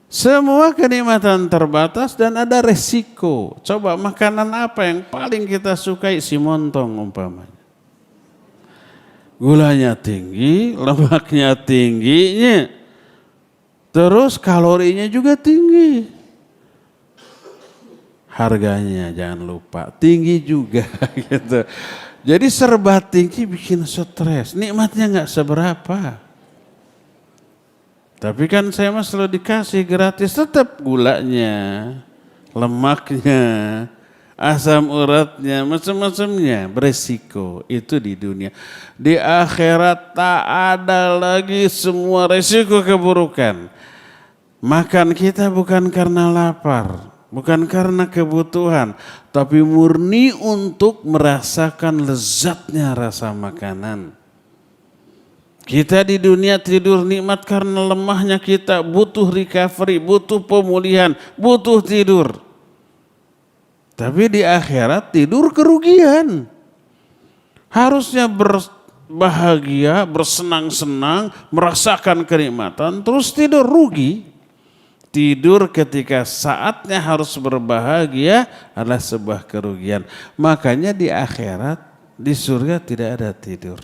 Semua kenikmatan terbatas dan ada resiko. Coba makanan apa yang paling kita sukai? Si montong umpamanya. Gulanya tinggi, lemaknya tingginya, terus kalorinya juga tinggi. Harganya jangan lupa tinggi juga gitu. Jadi serba tinggi bikin stres. Nikmatnya nggak seberapa. Tapi kan saya mah selalu dikasih gratis, tetap gulanya, lemaknya, asam uratnya, macam-macamnya beresiko. Itu di dunia. Di akhirat tak ada lagi semua resiko keburukan. Makan kita bukan karena lapar, bukan karena kebutuhan, tapi murni untuk merasakan lezatnya rasa makanan. Kita di dunia tidur nikmat karena lemahnya kita, butuh recovery, butuh pemulihan, butuh tidur. Tapi di akhirat tidur kerugian. Harusnya berbahagia, bersenang-senang, merasakan kenikmatan, terus tidur rugi. Tidur ketika saatnya harus berbahagia adalah sebuah kerugian. Makanya di akhirat, di surga tidak ada tidur.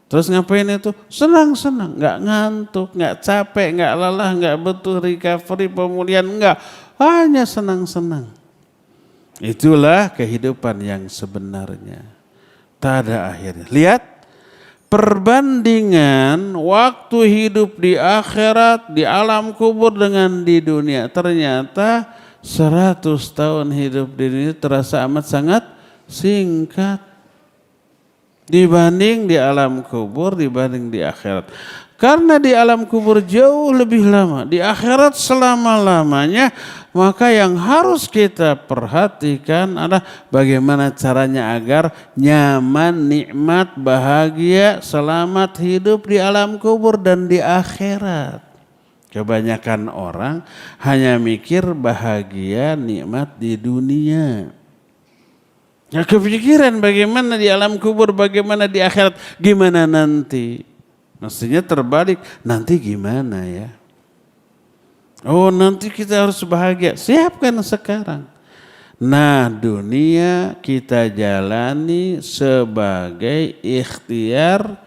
Terus ngapain itu? Senang-senang, nggak ngantuk, nggak capek, nggak lelah, nggak butuh recovery, pemulihan, nggak. Hanya senang-senang. Itulah kehidupan yang sebenarnya. Tak ada akhirnya. Lihat perbandingan waktu hidup di akhirat, di alam kubur dengan di dunia. Ternyata 100 tahun hidup di dunia terasa amat sangat singkat. Dibanding di alam kubur, dibanding di akhirat. Karena di alam kubur jauh lebih lama, di akhirat selama-lamanya, maka yang harus kita perhatikan adalah bagaimana caranya agar nyaman, nikmat, bahagia, selamat hidup di alam kubur dan di akhirat. Kebanyakan orang hanya mikir bahagia, nikmat di dunia. Ya kepikiran bagaimana di alam kubur, bagaimana di akhirat, gimana nanti. Mestinya terbalik, nanti gimana ya. Oh nanti kita harus bahagia, siapkan sekarang. Nah dunia kita jalani sebagai ikhtiar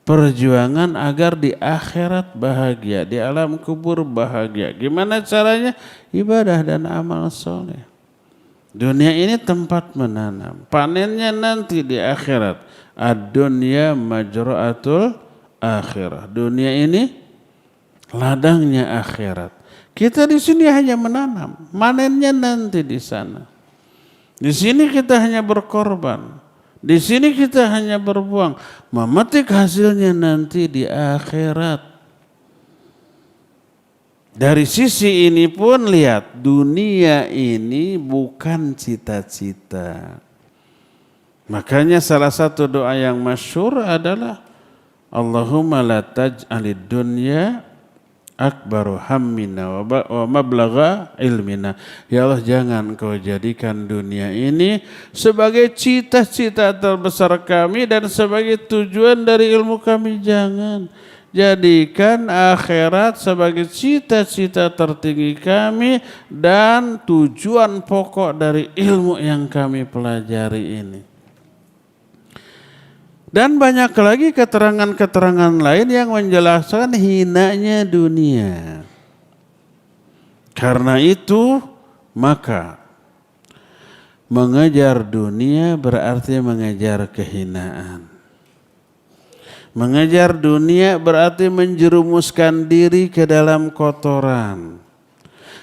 perjuangan agar di akhirat bahagia, di alam kubur bahagia. Gimana caranya? Ibadah dan amal soleh. Dunia ini tempat menanam, panennya nanti di akhirat. Ad-dunya majra'atul akhirah. Dunia ini ladangnya akhirat. Kita di sini hanya menanam, manennya nanti di sana. Di sini kita hanya berkorban, di sini kita hanya berbuang, memetik hasilnya nanti di akhirat. Dari sisi ini pun lihat, dunia ini bukan cita-cita. Makanya salah satu doa yang masyhur adalah Allahumma la taj'alid dunya akbaru hammina wa mablagha ilmina. Ya Allah jangan kau jadikan dunia ini sebagai cita-cita terbesar kami dan sebagai tujuan dari ilmu kami, jangan. Jadikan akhirat sebagai cita-cita tertinggi kami dan tujuan pokok dari ilmu yang kami pelajari ini. Dan banyak lagi keterangan-keterangan lain yang menjelaskan hinanya dunia. Karena itu maka mengejar dunia berarti mengejar kehinaan. Mengejar dunia berarti menjerumuskan diri ke dalam kotoran.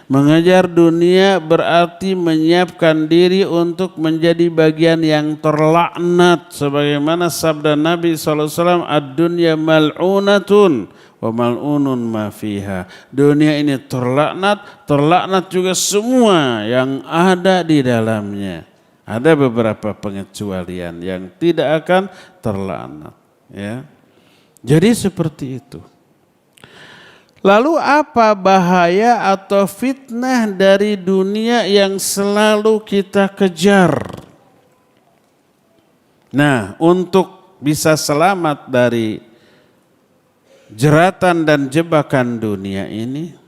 Mengejar dunia berarti menyiapkan diri untuk menjadi bagian yang terlaknat. Sebagaimana sabda Nabi SAW, ad-dunya mal'unatun wa mal'unun ma fiha. Dunia ini terlaknat, terlaknat juga semua yang ada di dalamnya. Ada beberapa pengecualian yang tidak akan terlaknat. Ya. Jadi seperti itu. Lalu apa bahaya atau fitnah dari dunia yang selalu kita kejar? Nah, untuk bisa selamat dari jeratan dan jebakan dunia ini,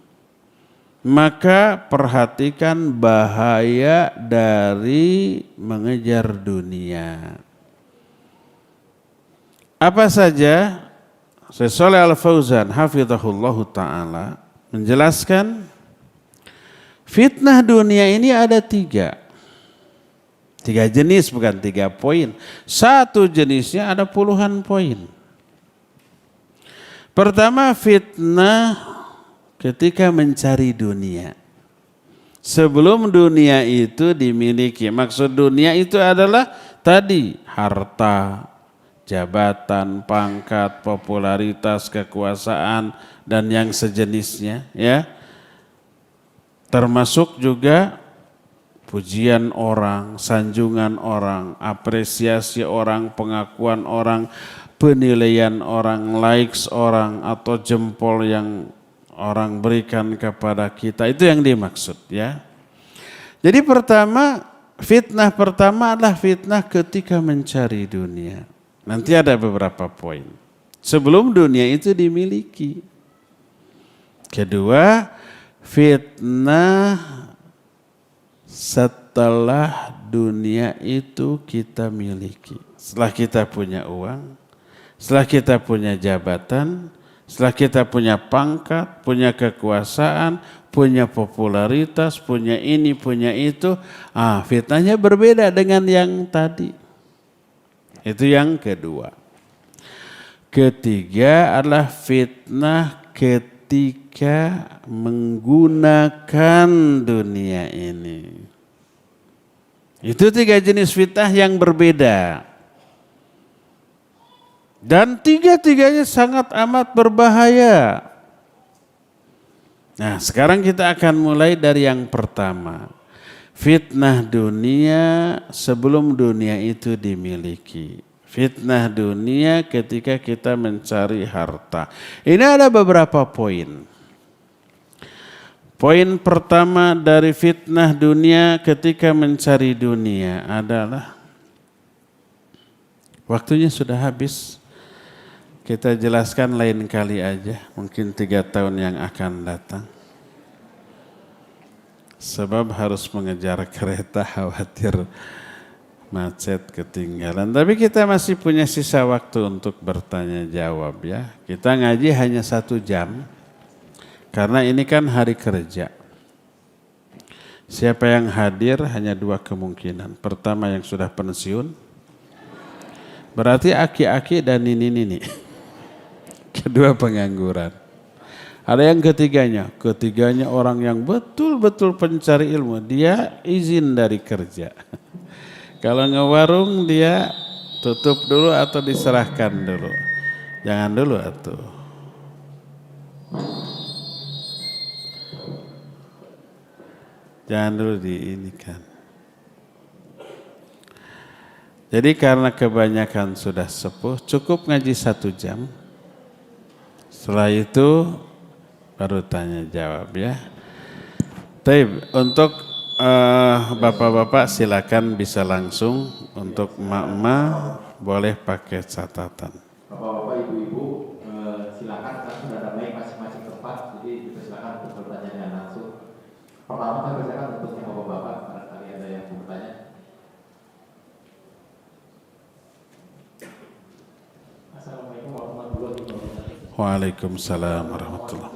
maka perhatikan bahaya dari mengejar dunia. Apa saja? Syekh Shalih Al-Fauzan hafizahullahu ta'ala menjelaskan fitnah dunia ini ada tiga jenis, bukan 3 poin. Satu jenisnya ada puluhan poin. Pertama, fitnah ketika mencari dunia sebelum dunia itu dimiliki. Maksud dunia itu adalah tadi harta, jabatan, pangkat, popularitas, kekuasaan, dan yang sejenisnya, ya. Termasuk juga pujian orang, sanjungan orang, apresiasi orang, pengakuan orang, penilaian orang, likes orang, atau jempol yang orang berikan kepada kita. Itu yang dimaksud, ya. Jadi fitnah pertama adalah fitnah ketika mencari dunia. Nanti ada beberapa poin. Sebelum dunia itu dimiliki. Kedua, fitnah setelah dunia itu kita miliki. Setelah kita punya uang, setelah kita punya jabatan, setelah kita punya pangkat, punya kekuasaan, punya popularitas, punya ini, punya itu, fitnahnya berbeda dengan yang tadi. Itu yang kedua. Ketiga adalah fitnah ketika menggunakan dunia ini. Itu 3 jenis fitnah yang berbeda. Dan 3-tiganya sangat amat berbahaya. Nah, sekarang kita akan mulai dari yang pertama. Fitnah dunia sebelum dunia itu dimiliki. Fitnah dunia ketika kita mencari harta. Ini ada beberapa poin. Poin pertama dari fitnah dunia ketika mencari dunia adalah, waktunya sudah habis. Kita jelaskan lain kali aja, mungkin 3 tahun yang akan datang. Sebab harus mengejar kereta, khawatir macet ketinggalan. Tapi kita masih punya sisa waktu untuk bertanya jawab ya. Kita ngaji hanya 1 jam, karena ini kan hari kerja. Siapa yang hadir hanya 2 kemungkinan. Pertama yang sudah pensiun, berarti aki-aki dan nini-nini. Kedua pengangguran. Ada yang ketiganya orang yang betul-betul pencari ilmu. Dia izin dari kerja. Kalau ngewarung dia tutup dulu atau diserahkan dulu. Jangan dulu atuh. Jangan dulu diinikan. Jadi karena kebanyakan sudah sepuh, cukup ngaji 1 jam. Setelah itu baru tanya jawab ya. Taib, untuk bapak-bapak silakan bisa langsung, untuk emak-emak boleh pakai catatan. Bapak-bapak, ibu-ibu silakan, karena sudah ada mic masing-masing tempat, jadi kita silakan untuk bertanya dengan langsung. Pertama kami silakan untuk yang bapak-bapak, barangkali ada yang mau bertanya. Assalamualaikum warahmatullahi wabarakatuh. Waalaikumsalam warahmatullahi.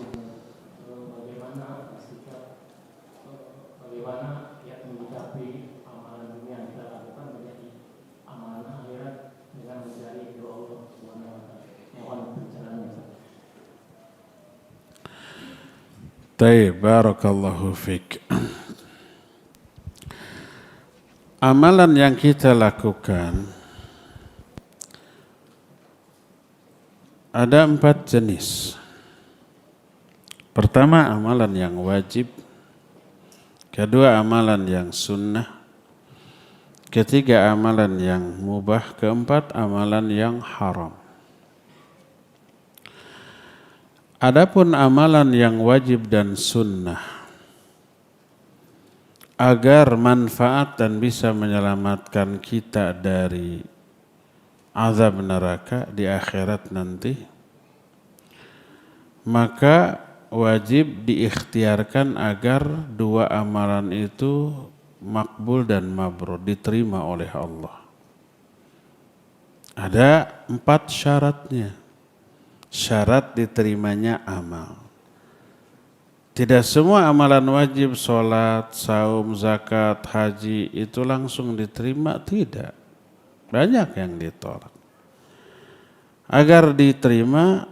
Bagaimana ya menyikapi amalan dunia yang kita lakukan menjadi amanah akhirat dengan mencari ridho Allah Subhanahu wa taala. Mohon penjelasannya. Taib, barakallahu fik. Amalan yang kita lakukan ada 4 jenis. Pertama, amalan yang wajib. Kedua, amalan yang sunnah. Ketiga, amalan yang mubah. Keempat, amalan yang haram. Adapun amalan yang wajib dan sunnah, agar manfaat dan bisa menyelamatkan kita dari azab neraka di akhirat nanti, maka wajib diikhtiarkan agar 2 amalan itu makbul dan mabrur, diterima oleh Allah. Ada 4 syaratnya. Syarat diterimanya amal. Tidak semua amalan wajib, sholat, saum, zakat, haji itu langsung diterima, tidak. Banyak yang ditolak. Agar diterima,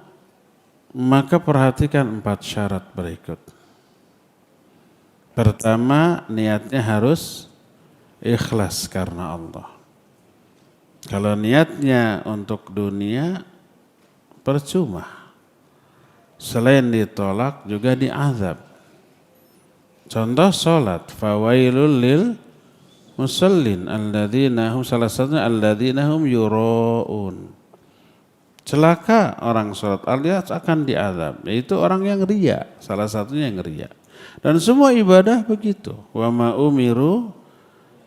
maka perhatikan 4 syarat berikut. Pertama, niatnya harus ikhlas karena Allah. Kalau niatnya untuk dunia, percuma. Selain ditolak, juga diazab. Contoh sholat, fawailul lil musallin alladzina hum, salah satunya alladzina hum yura'un. Celaka orang sholat, alias akan diazab. Yaitu orang yang riya, salah satunya yang riya. Dan semua ibadah begitu. Wa ma umiru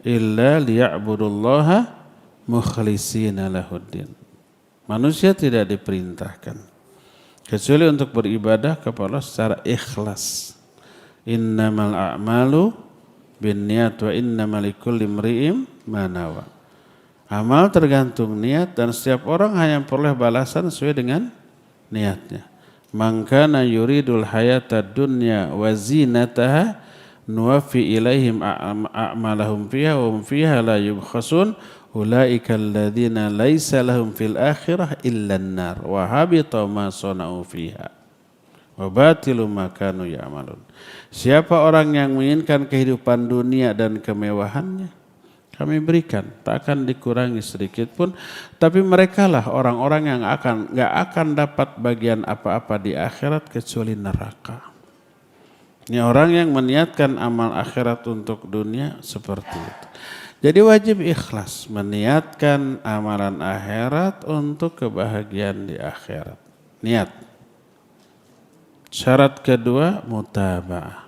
illa liya'budullaha mukhlishina lahuddin. Manusia tidak diperintahkan kecuali untuk beribadah kepada Allah secara ikhlas. Innamal a'malu binniyat wa innamal likulli imri'in ma nawa. Amal tergantung niat dan setiap orang hanya peroleh balasan sesuai dengan niatnya. Man kana yuridul hayata dunya wa zinataha nuwaffi ilaihim a'malahum fiha wa hum fiha la yubkhasun ulaika alladzina laisa lahum fil akhirah illa an-nar wa habita ma sana'u fiha wa batilu ma kanu ya'malun. Siapa orang yang menginginkan kehidupan dunia dan kemewahannya, kami berikan, tak akan dikurangi sedikit pun. Tapi merekalah orang-orang yang gak akan dapat bagian apa-apa di akhirat kecuali neraka. Ini orang yang meniatkan amal akhirat untuk dunia seperti itu. Jadi wajib ikhlas meniatkan amalan akhirat untuk kebahagiaan di akhirat. Niat. Syarat kedua, mutaba'ah.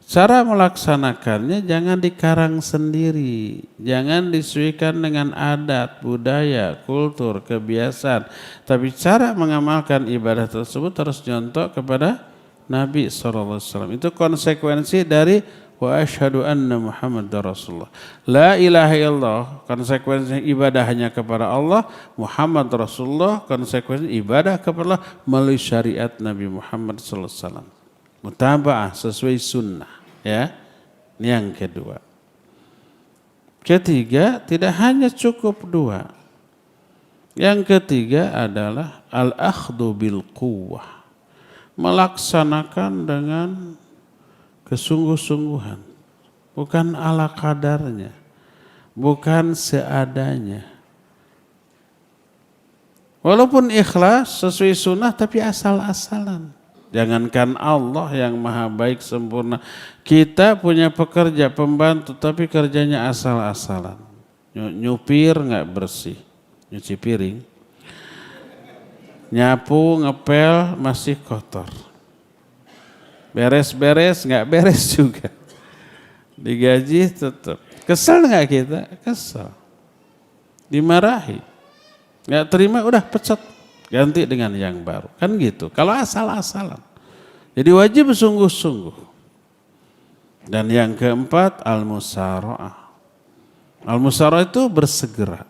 Cara melaksanakannya jangan dikarang sendiri, jangan disesuaikan dengan adat, budaya, kultur, kebiasaan. Tapi cara mengamalkan ibadah tersebut harus nyontok kepada Nabi SAW. Itu konsekuensi dari wa asyhadu anna Muhammadar Rasulullah. La ilaha illallah, konsekuensi ibadah hanya kepada Allah. Muhammad Rasulullah, konsekuensi ibadah kepada Allah melalui syariat Nabi Muhammad SAW. Mutaba'ah sesuai sunnah. Ya, ini yang kedua. Ketiga, tidak hanya cukup dua. Yang ketiga adalah al-akhdhu bil quwwah. Melaksanakan dengan kesungguh-sungguhan. Bukan ala kadarnya. Bukan seadanya. Walaupun ikhlas sesuai sunnah tapi asal-asalan. Jangankan Allah yang maha baik sempurna, kita punya pekerja, pembantu, tapi kerjanya asal-asalan. Nyupir nggak bersih, nyuci piring. Nyapu, ngepel masih kotor. Beres-beres nggak beres juga. Digaji tetap. Kesel nggak kita? Kesel. Dimarahi. Nggak terima, udah pecat. Ganti dengan yang baru. Kan gitu. Kalau asal-asalan. Jadi wajib sungguh-sungguh. Dan yang keempat, al-musara'ah. Al-musara'ah itu bersegera.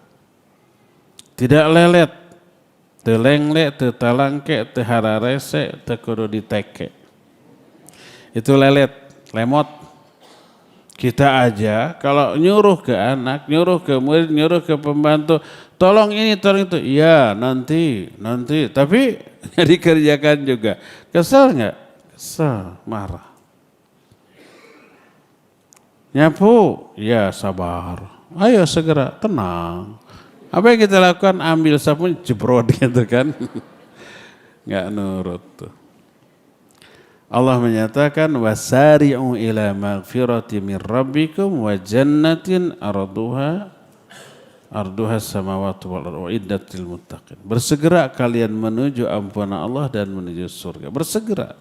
Tidak lelet. Telengle, tetalangke, tehararese, tekudu diteke. Itu lelet, lemot. Kita aja kalau nyuruh ke anak, nyuruh ke murid, nyuruh ke pembantu, tolong ini, tolong itu. Iya, nanti. Tapi dikerjakan juga. Kesel nggak? Kesel, marah. Nyapu, ya sabar. Ayo segera, tenang. Apa yang kita lakukan? Ambil sapu, jebrot gitu kan. Nggak nurut tuh. Allah menyatakan wasari'u ila maghfirati min rabbikum wa jannatin arduha samawati wal ardu iddatil muttaqin. Bersegera kalian menuju ampunan Allah dan menuju surga. Bersegera.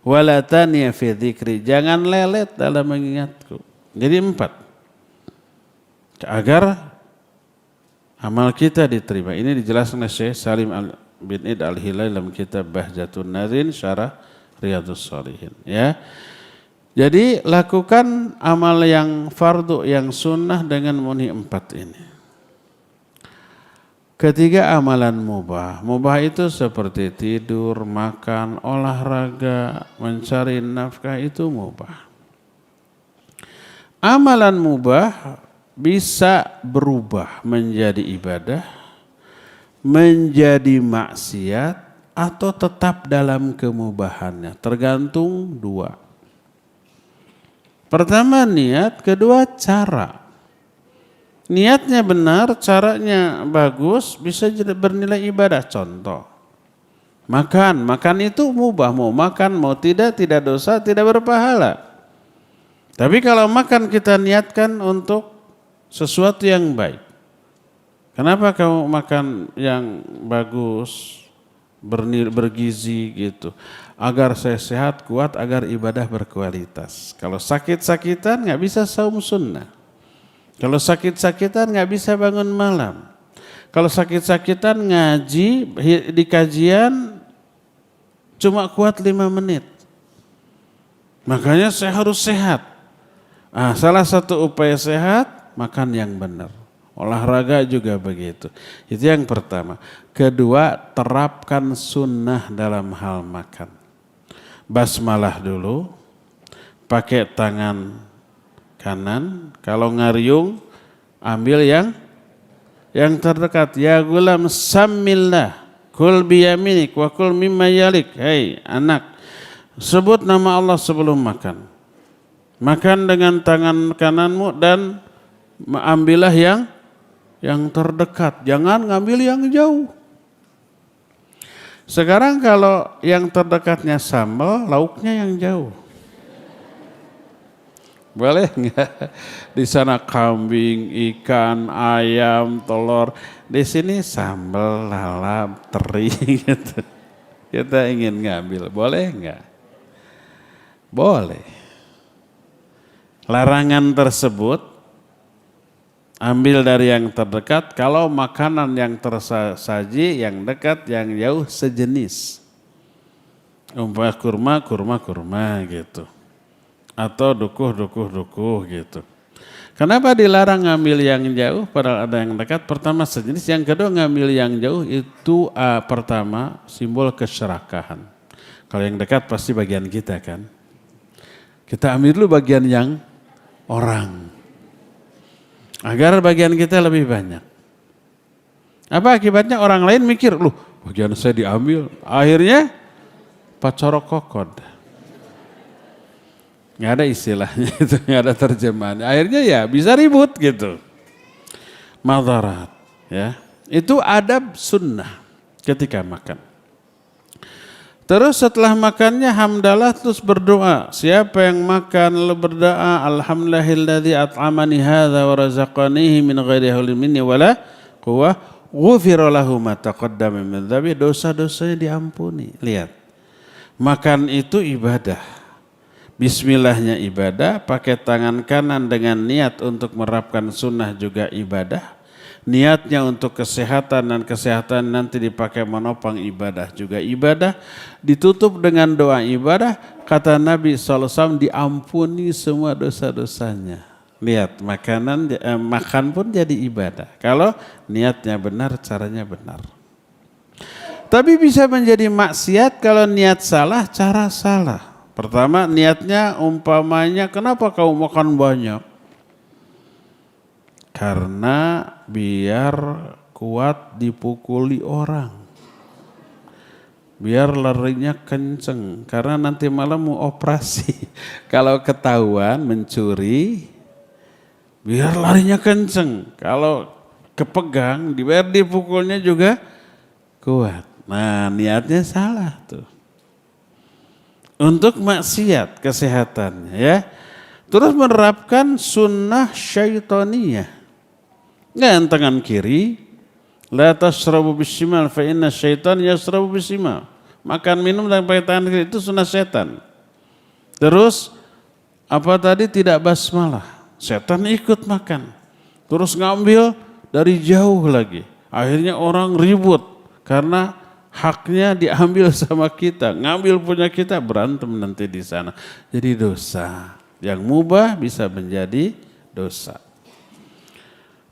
Wala taniya fi dzikri, jangan lelet dalam mengingatku. Jadi 4. Agar amal kita diterima. Ini dijelaskan oleh Syekh Salim bin Id Al-Hilal dalam kitab Bahjatun Nazrin syarah Riyadhus Shalihin, ya. Jadi lakukan amal yang fardu, yang sunnah dengan memenuhi 4 ini. Ketiga, amalan mubah. Mubah itu seperti tidur, makan, olahraga, mencari nafkah, itu mubah. Amalan mubah bisa berubah menjadi ibadah, menjadi maksiat, atau tetap dalam kemubahannya. Tergantung 2. Pertama niat, kedua cara. Niatnya benar, caranya bagus, bisa jadi bernilai ibadah. Contoh, makan itu mubah. Mau makan, mau tidak dosa, tidak berpahala. Tapi kalau makan kita niatkan untuk sesuatu yang baik. Kenapa kamu makan yang bagus, bergizi gitu? Agar saya sehat, kuat, agar ibadah berkualitas. Kalau sakit-sakitan nggak bisa saum sunnah. Kalau sakit-sakitan nggak bisa bangun malam. Kalau sakit-sakitan ngaji di kajian cuma kuat 5 menit. Makanya saya harus sehat. Salah satu upaya sehat, makan yang benar. Olahraga juga begitu. Itu yang pertama. Kedua, terapkan sunnah dalam hal makan. Basmalah dulu, pakai tangan kanan. Kalau ngariung, ambil yang terdekat. Ya gulam sammillah, kul biyaminik wa kul mimma yalik. Hei anak, sebut nama Allah sebelum makan. Makan dengan tangan kananmu dan ambillah yang terdekat. Jangan ngambil yang jauh. Sekarang kalau yang terdekatnya sambal, lauknya yang jauh. Boleh nggak? Di sana kambing, ikan, ayam, telur. Di sini sambal, lalap, teri gitu. Kita ingin ngambil, boleh nggak? Boleh. Larangan tersebut ambil dari yang terdekat. Kalau makanan yang tersaji, yang dekat, yang jauh sejenis. Umpama kurma gitu. Atau dukuh gitu. Kenapa dilarang ngambil yang jauh padahal ada yang dekat? Pertama sejenis, yang kedua ngambil yang jauh itu pertama simbol keserakahan. Kalau yang dekat pasti bagian kita kan. Kita ambil dulu bagian yang orang. Agar bagian kita lebih banyak. Apa akibatnya? Orang lain mikir, loh bagian saya diambil. Akhirnya pacorok kokod. Nggak ada istilahnya itu, nggak ada terjemahan. Akhirnya ya bisa ribut gitu. Madarat, ya. Itu adab sunnah ketika makan. Terus setelah makannya hamdalah terus berdoa. Siapa yang makan lalu berdoa, alhamdulillahilladzi at'amani hadza wa razaqanihi min ghairi haulin minni wala quwwah, ghufira lahu ma taqaddama min dhanbi, dosa-dosanya diampuni. Lihat. Makan itu ibadah. Bismillahnya ibadah, pakai tangan kanan dengan niat untuk menerapkan sunnah juga ibadah. Niatnya untuk kesehatan dan kesehatan nanti dipakai menopang ibadah juga ibadah. Ditutup dengan doa ibadah, kata Nabi SAW diampuni semua dosa-dosanya. Lihat, makan pun jadi ibadah. Kalau niatnya benar, caranya benar. Tapi bisa menjadi maksiat kalau niat salah, cara salah. Pertama niatnya umpamanya kenapa kau makan banyak? Karena biar kuat dipukuli orang. Biar larinya kenceng. Karena nanti malam mau operasi. Kalau ketahuan mencuri, biar larinya kenceng. Kalau kepegang, biar dipukulnya juga kuat. Nah niatnya salah tuh. Untuk maksiat kesehatannya ya. Terus menerapkan sunnah syaitaniyah. Dengan tangan kiri, la tashrabu bishimal fa inna syaitan yashrabu bishimal. Makan minum dan pakai tangan kiri itu sunnah setan. Terus apa tadi, tidak basmalah. Setan ikut makan. Terus ngambil dari jauh lagi. Akhirnya orang ribut karena haknya diambil sama kita, ngambil punya kita, berantem nanti di sana. Jadi dosa. Yang mubah bisa menjadi dosa.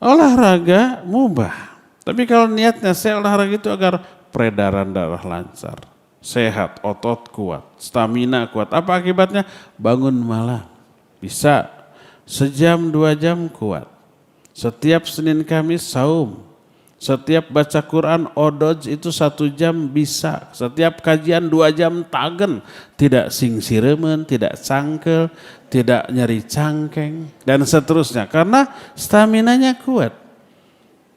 Olahraga mubah. Tapi kalau niatnya saya olahraga itu agar peredaran darah lancar, sehat, otot kuat, stamina kuat. Apa akibatnya? Bangun malam. Bisa sejam 2 jam kuat. Setiap Senin Kamis saum. Setiap baca Quran odoj itu 1 jam bisa. Setiap kajian 2 jam tagen. Tidak singsiremen, tidak cangkel, tidak nyeri cangkeng dan seterusnya. Karena staminanya kuat.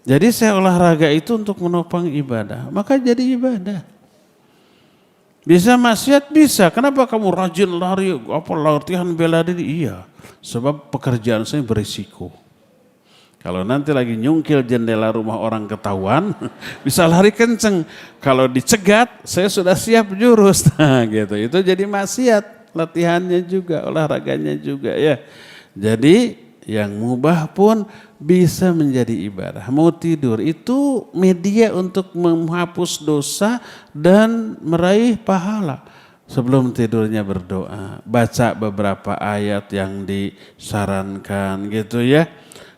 Jadi saya olahraga itu untuk menopang ibadah. Maka jadi ibadah. Bisa maksiat? Bisa. Kenapa kamu rajin lari? Latihan bela diri? Iya. Sebab pekerjaan saya berisiko. Kalau nanti lagi nyungkil jendela rumah orang ketahuan, bisa lari kenceng. Kalau dicegat, saya sudah siap jurus. Nah, gitu. Itu jadi maksiat. Latihannya juga, olahraganya juga ya. Jadi yang mubah pun bisa menjadi ibadah. Mau tidur itu media untuk menghapus dosa dan meraih pahala. Sebelum tidurnya berdoa, baca beberapa ayat yang disarankan gitu ya.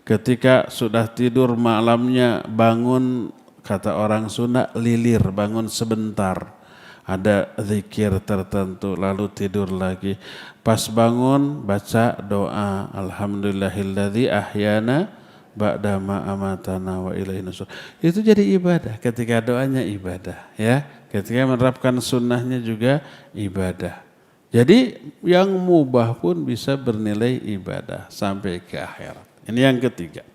Ketika sudah tidur malamnya bangun, kata orang Sunda lilir, bangun sebentar. Ada zikir tertentu lalu tidur lagi. Pas bangun baca doa alhamdulillahilladzi ahyana ba'da ma amatana wa ilaihi nusyur. Itu jadi ibadah, ketika doanya ibadah ya. Ketika menerapkan sunnahnya juga ibadah. Jadi yang mubah pun bisa bernilai ibadah sampai ke akhirat. Ini yang ketiga.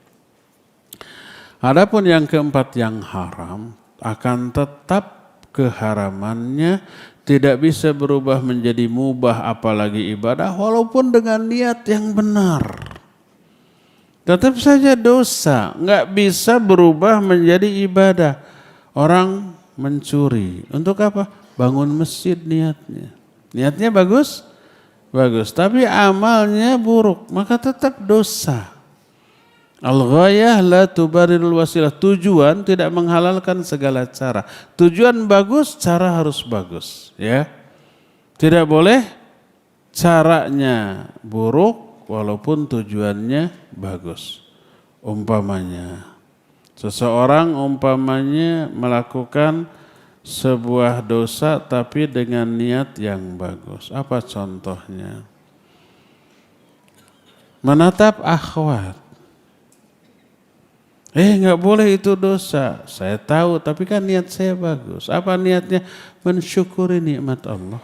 Adapun yang keempat yang haram, akan tetap keharamannya tidak bisa berubah menjadi mubah apalagi ibadah walaupun dengan niat yang benar. Tetap saja dosa, nggak bisa berubah menjadi ibadah. Orang mencuri, untuk apa? Bangun masjid niatnya. Niatnya bagus, bagus, tapi amalnya buruk, maka tetap dosa. Al-ghayah la tubarirul wasilah, tujuan tidak menghalalkan segala cara. Tujuan bagus, cara harus bagus, ya. Tidak boleh caranya buruk walaupun tujuannya bagus. Umpamanya, seseorang umpamanya melakukan sebuah dosa tapi dengan niat yang bagus. Apa contohnya? Menatap akhwat. Nggak boleh itu dosa. Saya tahu tapi kan niat saya bagus. Apa niatnya? Mensyukuri nikmat Allah.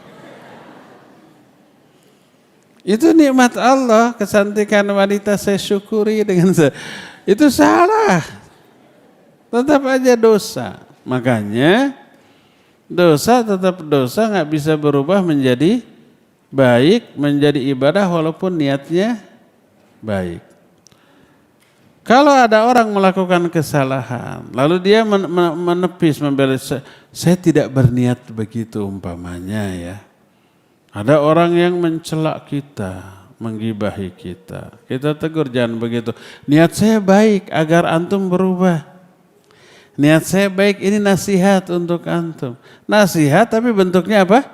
Itu nikmat Allah, kecantikan wanita saya syukuri dengan saya. Itu salah. Tetap aja dosa. Makanya dosa tetap dosa, nggak bisa berubah menjadi baik, menjadi ibadah walaupun niatnya baik. Kalau ada orang melakukan kesalahan, lalu dia menepis, membela, saya tidak berniat begitu umpamanya ya. Ada orang yang mencela kita, menggibahi kita. Kita tegur jangan begitu. Niat saya baik agar antum berubah. Niat saya baik, ini nasihat untuk antum. Nasihat tapi bentuknya apa?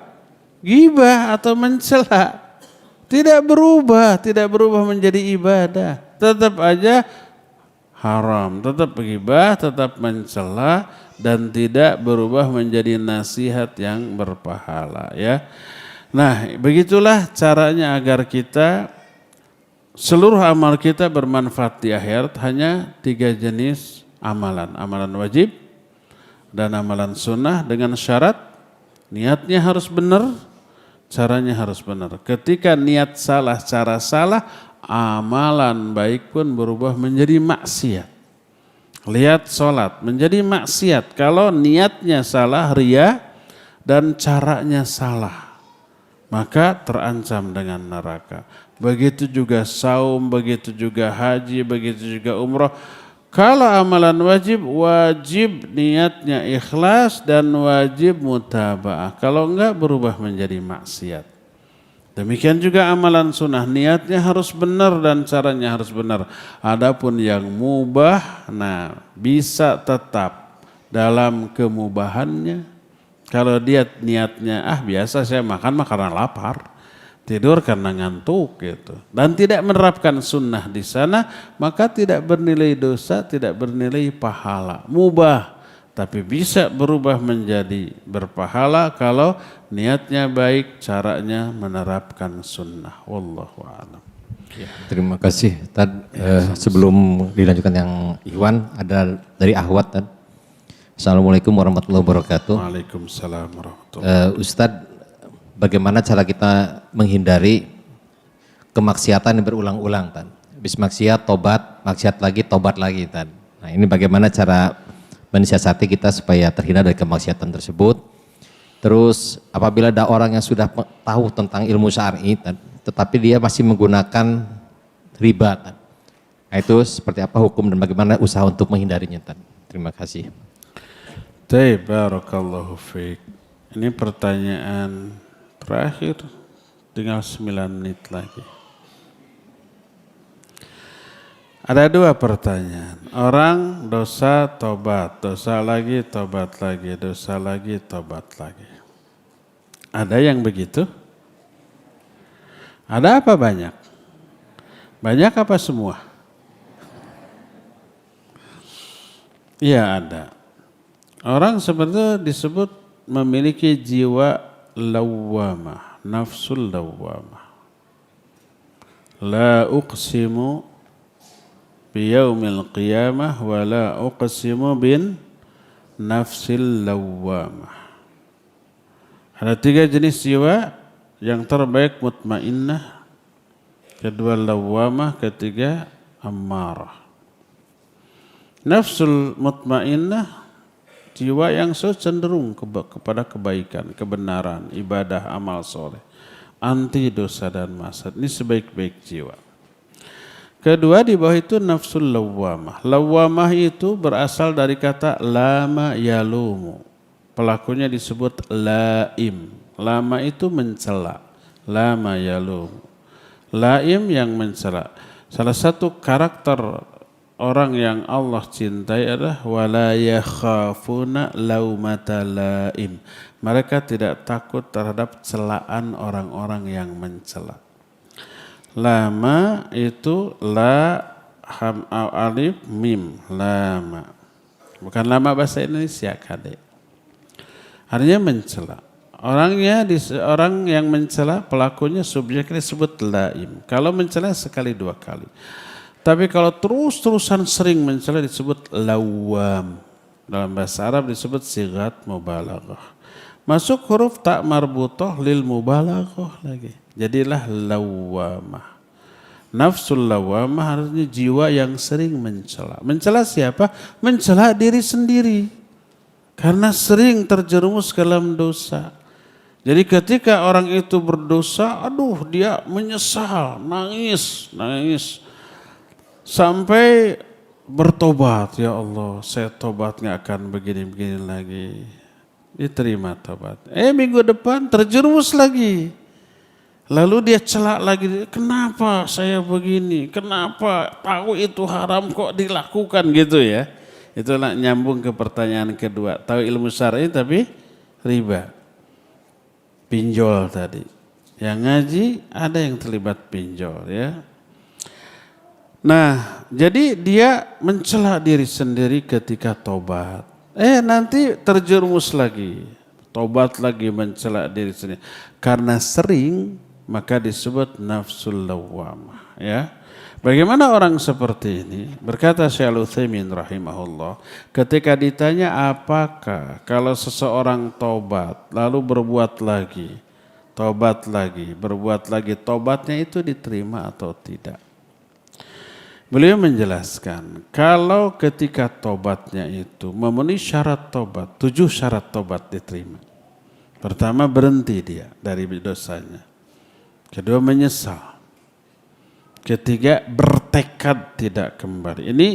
Ghibah atau mencela. Tidak berubah menjadi ibadah. Tetap aja haram, tetap ghibah, tetap mencela dan tidak berubah menjadi nasihat yang berpahala ya. Nah, begitulah caranya agar kita seluruh amal kita bermanfaat di akhirat. Hanya 3 jenis amalan. Amalan wajib dan amalan sunnah dengan syarat niatnya harus benar, caranya harus benar. Ketika niat salah, cara salah, amalan baik pun berubah menjadi maksiat. Lihat sholat menjadi maksiat kalau niatnya salah, ria, dan caranya salah. Maka terancam dengan neraka. Begitu juga saum, begitu juga haji, begitu juga umroh. Kalau amalan wajib, wajib niatnya ikhlas dan wajib mutaba'ah. Kalau enggak berubah menjadi maksiat. Demikian juga amalan sunnah, niatnya harus benar dan caranya harus benar. Adapun yang mubah, nah bisa tetap dalam kemubahannya. Kalau dia niatnya, biasa saya makan karena lapar. Tidur karena ngantuk gitu. Dan tidak menerapkan sunnah di sana, maka tidak bernilai dosa, tidak bernilai pahala. Mubah, tapi bisa berubah menjadi berpahala kalau niatnya baik, caranya menerapkan sunnah. Wallahu a'lam. Ya, terima kasih. Sebelum dilanjutkan yang Iwan, ada dari Ahwat. Assalamualaikum warahmatullahi wabarakatuh. Waalaikumsalam warahmatullahi wabarakatuh. Ustadz, bagaimana cara kita menghindari kemaksiatan yang berulang-ulang, Tan? Habis maksiat, tobat, maksiat lagi, tobat lagi, Tan. Nah, ini bagaimana cara mensiasati kita supaya terhindar dari kemaksiatan tersebut? Terus apabila ada orang yang sudah tahu tentang ilmu syar'i, tetapi dia masih menggunakan riba, Tan. Nah, itu seperti apa hukum dan bagaimana usaha untuk menghindarinya, Tan? Terima kasih. Barakallahu fiik. Ini pertanyaan terakhir, tinggal 9 menit lagi. Ada 2 pertanyaan. Orang dosa tobat, dosa lagi tobat lagi, dosa lagi tobat lagi. Ada yang begitu? Ada apa banyak? Banyak apa semua? Iya ada. Orang seperti itu disebut memiliki jiwa lawwamah, nafsul lawwamah. La uqsimu biyaumil qiyamah wa la uqsimu bin nafsil lawwamah. Ada 3 jenis jiwa, yang terbaik mutmainnah, kedua lawwamah, ketiga ammarah. Nafsul mutmainnah jiwa yang cenderung kepada kebaikan, kebenaran, ibadah, amal soleh, anti dosa dan maksiat. Ini sebaik-baik jiwa. Kedua di bawah itu nafsul lawwamah. Lawwamah itu berasal dari kata lama yalumu. Pelakunya disebut laim. Lama itu mencela. Lama yalumu. Laim yang mencela. Salah satu karakter orang yang Allah cintai adalah wala yakhafuna laumata laim. Mereka tidak takut terhadap celaan orang-orang yang mencela. Lama itu la ham alif mim, lama. Bukan lama bahasa Indonesia, kade. Artinya mencela. Orang yang mencela, pelakunya subjeknya disebut laim. Kalau mencela sekali 2 kali. Tapi kalau terus-terusan sering mencela disebut lawam. Dalam bahasa Arab disebut sighat mubalaghah. Masuk huruf tak marbutah lil mubalaghah lagi. Jadilah lawamah. Nafsul lawamah artinya jiwa yang sering mencela. Mencela siapa? Mencela diri sendiri. Karena sering terjerumus ke dalam dosa. Jadi ketika orang itu berdosa, dia menyesal, nangis. Sampai bertobat, ya Allah, saya tobat gak akan begini-begini lagi. Diterima tobat. Minggu depan terjerumus lagi. Lalu dia celak lagi, kenapa saya begini? Kenapa tahu itu haram kok dilakukan gitu ya? Itulah nyambung ke pertanyaan kedua. Tahu ilmu syar'i tapi riba. Pinjol tadi. Yang ngaji ada yang terlibat pinjol ya. Nah, jadi dia mencela diri sendiri ketika tobat. Nanti terjerumus lagi. Tobat lagi mencela diri sendiri. Karena sering, maka disebut nafsul lawwamah ya. Bagaimana orang seperti ini? Berkata Syekh Al-Utsaimin rahimahullah, ketika ditanya apakah kalau seseorang tobat lalu berbuat lagi, tobat lagi, berbuat lagi, tobatnya itu diterima atau tidak? Beliau menjelaskan, kalau ketika tobatnya itu memenuhi syarat tobat, 7 syarat tobat diterima. Pertama, berhenti dia dari dosanya. Kedua, menyesal. Ketiga, bertekad tidak kembali. Ini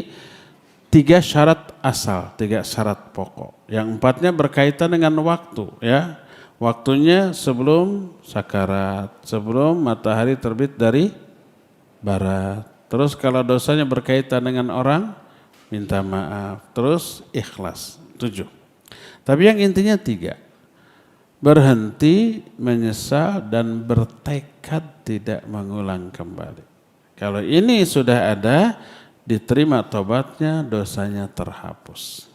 3 syarat asal, 3 syarat pokok. Yang 4-nya berkaitan dengan waktu ya. Waktunya sebelum sakarat, sebelum matahari terbit dari barat. Terus kalau dosanya berkaitan dengan orang, minta maaf. Terus ikhlas, 7. Tapi yang intinya 3. Berhenti, menyesal, dan bertekad tidak mengulang kembali. Kalau ini sudah ada, diterima tobatnya, dosanya terhapus.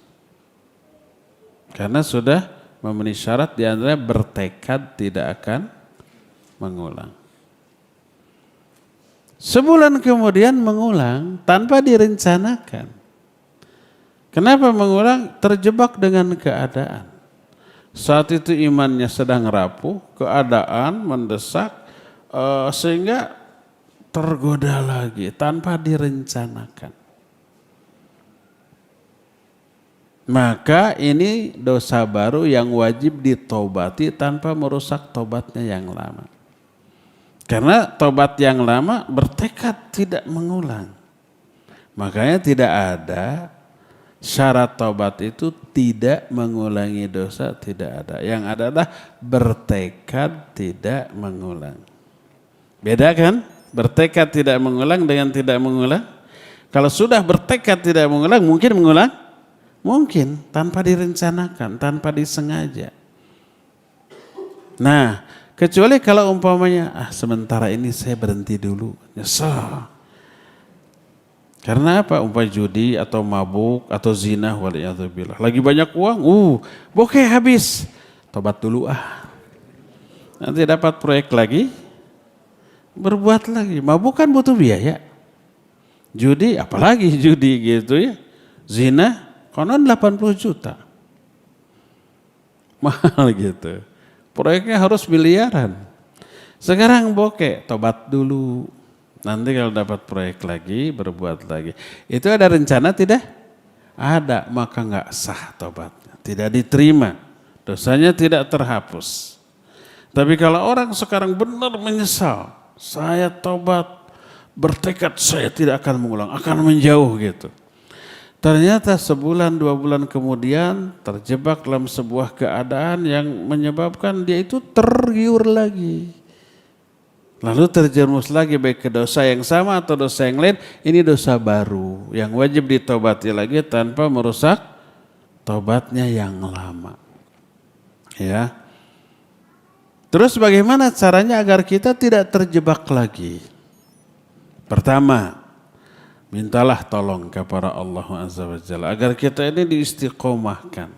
Karena sudah memenuhi syarat, di antaranya bertekad tidak akan mengulang. Sebulan kemudian mengulang tanpa direncanakan. Kenapa mengulang? Terjebak dengan keadaan. Saat itu imannya sedang rapuh, keadaan mendesak, sehingga tergoda lagi tanpa direncanakan. Maka ini dosa baru yang wajib ditobati tanpa merusak tobatnya yang lama. Karena tobat yang lama bertekad tidak mengulang. Makanya tidak ada syarat tobat itu tidak mengulangi dosa, tidak ada. Yang ada adalah bertekad tidak mengulang. Beda kan? Bertekad tidak mengulang dengan tidak mengulang. Kalau sudah bertekad tidak mengulang, mungkin mengulang? Mungkin, tanpa direncanakan, tanpa disengaja. Nah, kecuali kalau umpamanya, sementara ini saya berhenti dulu, nyesel. Karena apa? Umpamanya judi atau mabuk atau zina waliyadzubillah. Lagi banyak uang, bokeh habis. Tobat dulu ah. Nanti dapat proyek lagi, berbuat lagi. Mabuk kan butuh biaya. Judi, apalagi judi gitu ya. Zina, konon 80 juta. Mahal gitu. Proyeknya harus miliaran. Sekarang bokeh, tobat dulu. Nanti kalau dapat proyek lagi, berbuat lagi. Itu ada rencana tidak? Ada, maka nggak sah tobatnya. Tidak diterima, dosanya tidak terhapus. Tapi kalau orang sekarang benar menyesal, saya tobat, bertekad saya tidak akan mengulang, akan menjauh gitu. Ternyata sebulan, 2 bulan kemudian terjebak dalam sebuah keadaan yang menyebabkan dia itu tergiur lagi. Lalu terjerumus lagi baik ke dosa yang sama atau dosa yang lain, ini dosa baru yang wajib ditobati lagi tanpa merusak tobatnya yang lama. Ya. Terus bagaimana caranya agar kita tidak terjebak lagi? Pertama, mintalah tolong kepada Allah Azza wa Jalla agar kita ini diistiqomahkan.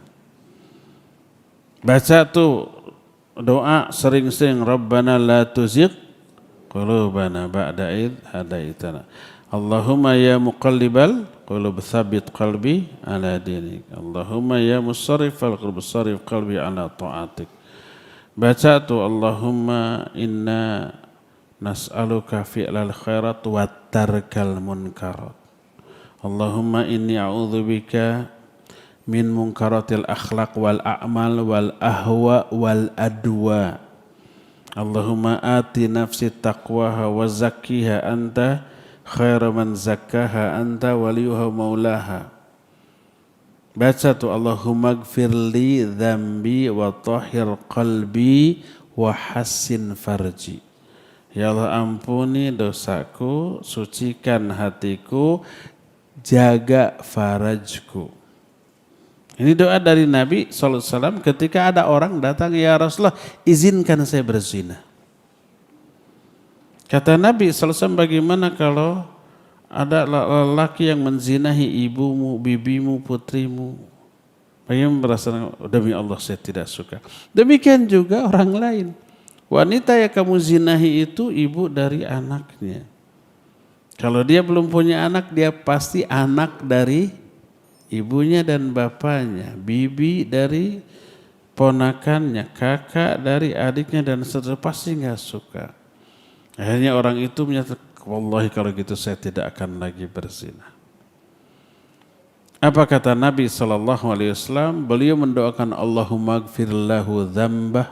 Baca tuh doa sering-sering, Rabbana la tuzigh qulubana ba'da id hadaitana. Allahumma ya muqallibal qulub tsabbit qalbi ala dinik. Allahumma ya musarrifal qulub sarrif qalbi ala ta'atik. Baca tu Allahumma inna nas'aluka fi'lal khairat wa tarkal munkarat. Allahumma inni a'udzubika min munkaratil akhlaq wal a'mal wal ahwa wal adwa. Allahumma ati nafsi taqwaha wa zakkiha anta khairu man zakkaha anta waliyuha maulaha. Baca tu Allahumma gfirli dzambi wa tahhir qalbi wa hassin farji. Ya Allah ampuni dosaku, sucikan hatiku, jaga farajku. Ini doa dari Nabi SAW ketika ada orang datang, ya Rasulullah izinkan saya berzina. Kata Nabi SAW, bagaimana kalau ada lelaki yang menzinahi ibumu, bibimu, putrimu? Bagaimana merasa, demi Allah saya tidak suka. Demikian juga orang lain. Wanita yang kamu zinahi itu ibu dari anaknya. Kalau dia belum punya anak, dia pasti anak dari ibunya dan bapaknya, bibi dari ponakannya, kakak dari adiknya, dan seterusnya, pasti nggak suka. Akhirnya orang itu menyatakan, wallahi kalau gitu saya tidak akan lagi berzina. Apa kata Nabi SAW? Beliau mendoakan Allahumma gfir lahu dzambah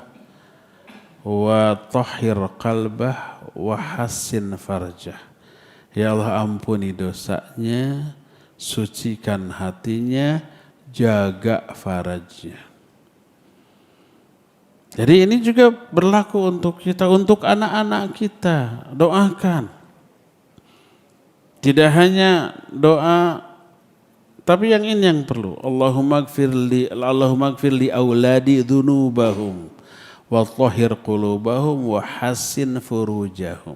wa tahhir qalbah wa hassin farjah. Ya Allah ampuni dosanya, sucikan hatinya, jaga farajnya. Jadi ini juga berlaku untuk kita, untuk anak-anak kita. Doakan. Tidak hanya doa, tapi yang ini yang perlu. Allahumma gfirli auladi dzunubahum wa tahhir qulubahum wa hassin furujahum.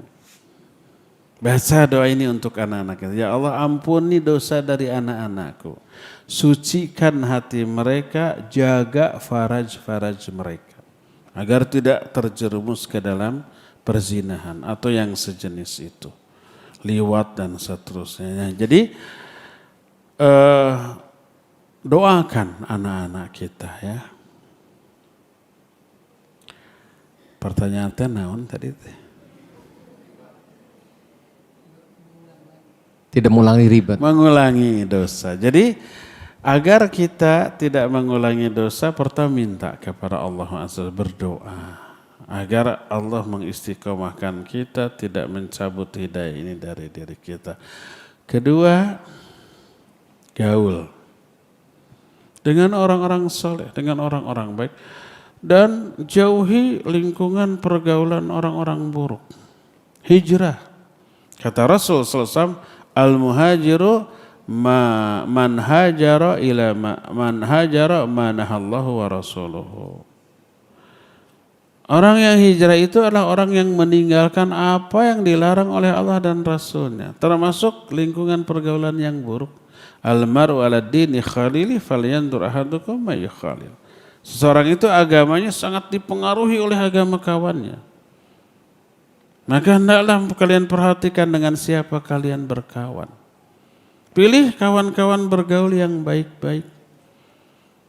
Baca doa ini untuk anak-anak kita. Ya Allah ampuni dosa dari anak-anakku. Sucikan hati mereka, jaga faraj mereka. Agar tidak terjerumus ke dalam perzinahan atau yang sejenis itu. Liwat dan seterusnya. Jadi doakan anak-anak kita ya. Pertanyaan naon tadi teh? Tidak mengulangi riba. Mengulangi dosa. Jadi agar kita tidak mengulangi dosa, pertama minta kepada Allah Azza wa Jalla, berdoa agar Allah mengistiqomahkan kita, tidak mencabut hidayah ini dari diri kita. Kedua, gaul dengan orang-orang soleh, dengan orang-orang baik, dan jauhi lingkungan pergaulan orang-orang buruk. Hijrah. Kata Rasul SAW, al-muhajiru man hajara ila man hajara ma nahallahu wa rasuluhu. Orang yang hijrah itu adalah orang yang meninggalkan apa yang dilarang oleh Allah dan Rasulnya. Termasuk lingkungan pergaulan yang buruk. Al-mar'u ala dini khalili falyandur ahadukum ma yukhalil. Seseorang itu agamanya sangat dipengaruhi oleh agama kawannya. Maka hendaklah kalian perhatikan dengan siapa kalian berkawan. Pilih kawan-kawan bergaul yang baik-baik.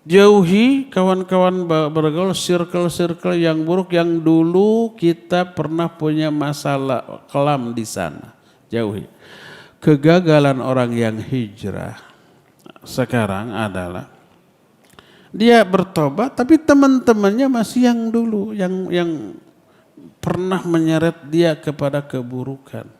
Jauhi kawan-kawan bergaul circle-circle yang buruk yang dulu kita pernah punya masalah kelam di sana. Jauhi. Kegagalan orang yang hijrah sekarang adalah dia bertobat tapi teman-temannya masih yang dulu yang pernah menyeret dia kepada keburukan.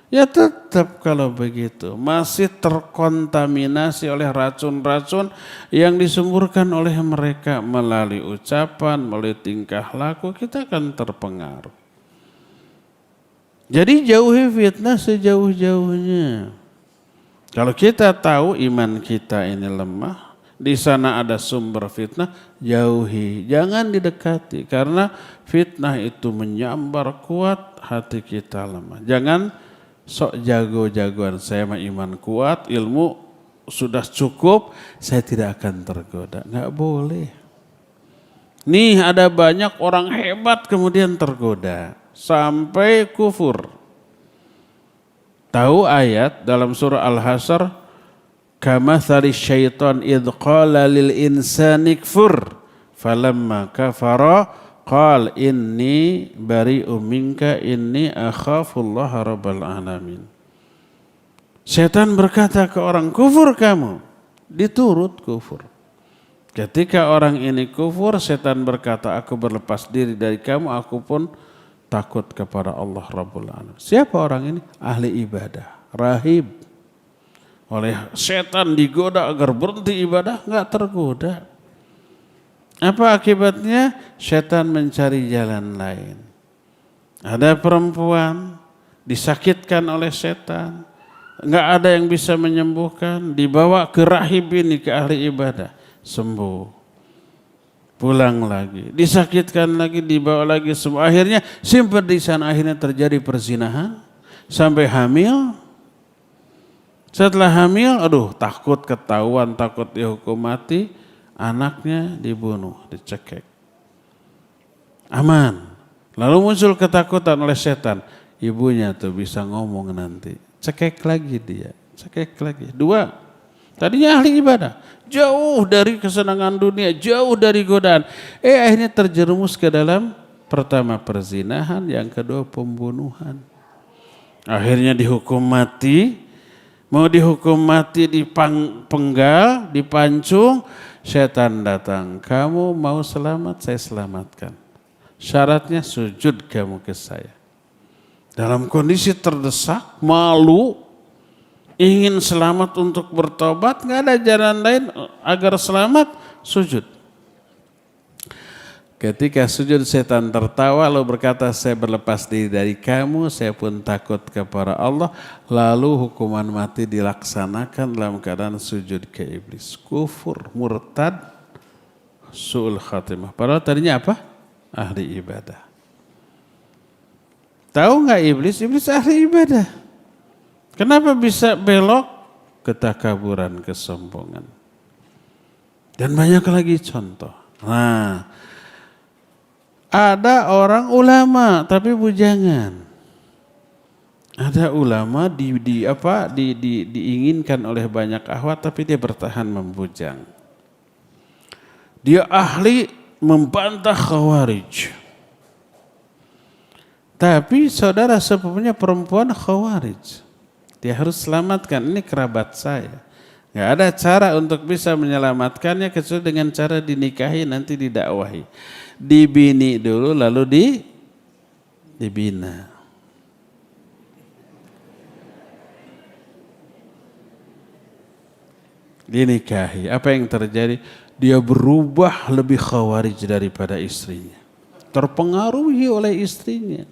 Ya tetap kalau begitu masih terkontaminasi oleh racun-racun yang disemburkan oleh mereka melalui ucapan, melalui tingkah laku, kita akan terpengaruh. Jadi jauhi fitnah sejauh-jauhnya. Kalau kita tahu iman kita ini lemah, di sana ada sumber fitnah, jauhi, jangan didekati karena fitnah itu menyambar kuat, hati kita lemah. Jangan sok jago-jagoan, saya mah iman kuat, ilmu sudah cukup, saya tidak akan tergoda. Nggak boleh. Nih ada banyak orang hebat kemudian tergoda sampai kufur. Tahu ayat dalam surah Al-Hasyr, kamatsali syaitan idh qala lil insani kfur falamma kafara qal inni bari'um minka inni akhafullaha rabbal alamin. Setan berkata ke orang, kufur kamu, diturut kufur. Ketika orang ini kufur, setan berkata, aku berlepas diri dari kamu, aku pun takut kepada Allah Rabbul Alamin. Siapa orang ini? Ahli ibadah, rahib. Oleh setan digoda agar berhenti ibadah, enggak tergoda. Apa akibatnya? Setan mencari jalan lain. Ada perempuan disakitkan oleh setan, enggak ada yang bisa menyembuhkan, dibawa ke rahib ini, ke ahli ibadah, sembuh. Pulang lagi, disakitkan lagi, dibawa lagi, sembuh. Akhirnya simpan di sana, akhirnya terjadi perzinahan sampai hamil. Setelah hamil, aduh takut ketahuan, takut dihukum mati. Anaknya dibunuh, dicekek. Aman. Lalu muncul ketakutan oleh setan. Ibunya tuh bisa ngomong nanti. Cekek lagi dia, cekek lagi. Dua. Tadinya ahli ibadah. Jauh dari kesenangan dunia, jauh dari godaan. Akhirnya terjerumus ke dalam pertama perzinahan, yang kedua pembunuhan. Akhirnya dihukum mati. Mau dihukum mati, dipenggal, dipancung. Setan datang, kamu mau selamat, saya selamatkan. Syaratnya sujud kamu ke saya. Dalam kondisi terdesak, malu, ingin selamat untuk bertobat, nggak ada jalan lain agar selamat, sujud. Ketika sujud, setan tertawa lalu berkata, saya berlepas diri dari kamu, saya pun takut kepada Allah. Lalu hukuman mati dilaksanakan dalam keadaan sujud ke iblis. Kufur, murtad, su'ul khatimah. Padahal tadinya apa? Ahli ibadah. Tahu nggak iblis? Iblis ahli ibadah. Kenapa bisa belok? Ketakaburan, kesombongan. Dan banyak lagi contoh. Nah, ada orang ulama tapi bujangan. Ada ulama diinginkan oleh banyak akhwat tapi dia bertahan membujang. Dia ahli membantah khawarij. Tapi saudara sepupunya perempuan khawarij. Dia harus selamatkan, ini kerabat saya. Gak ada cara untuk bisa menyelamatkannya kecuali dengan cara dinikahi, nanti didakwahi. Dibini dulu lalu dibina. Dinikahi. Apa yang terjadi? Dia berubah lebih khawarij daripada istrinya. Terpengaruhi oleh istrinya.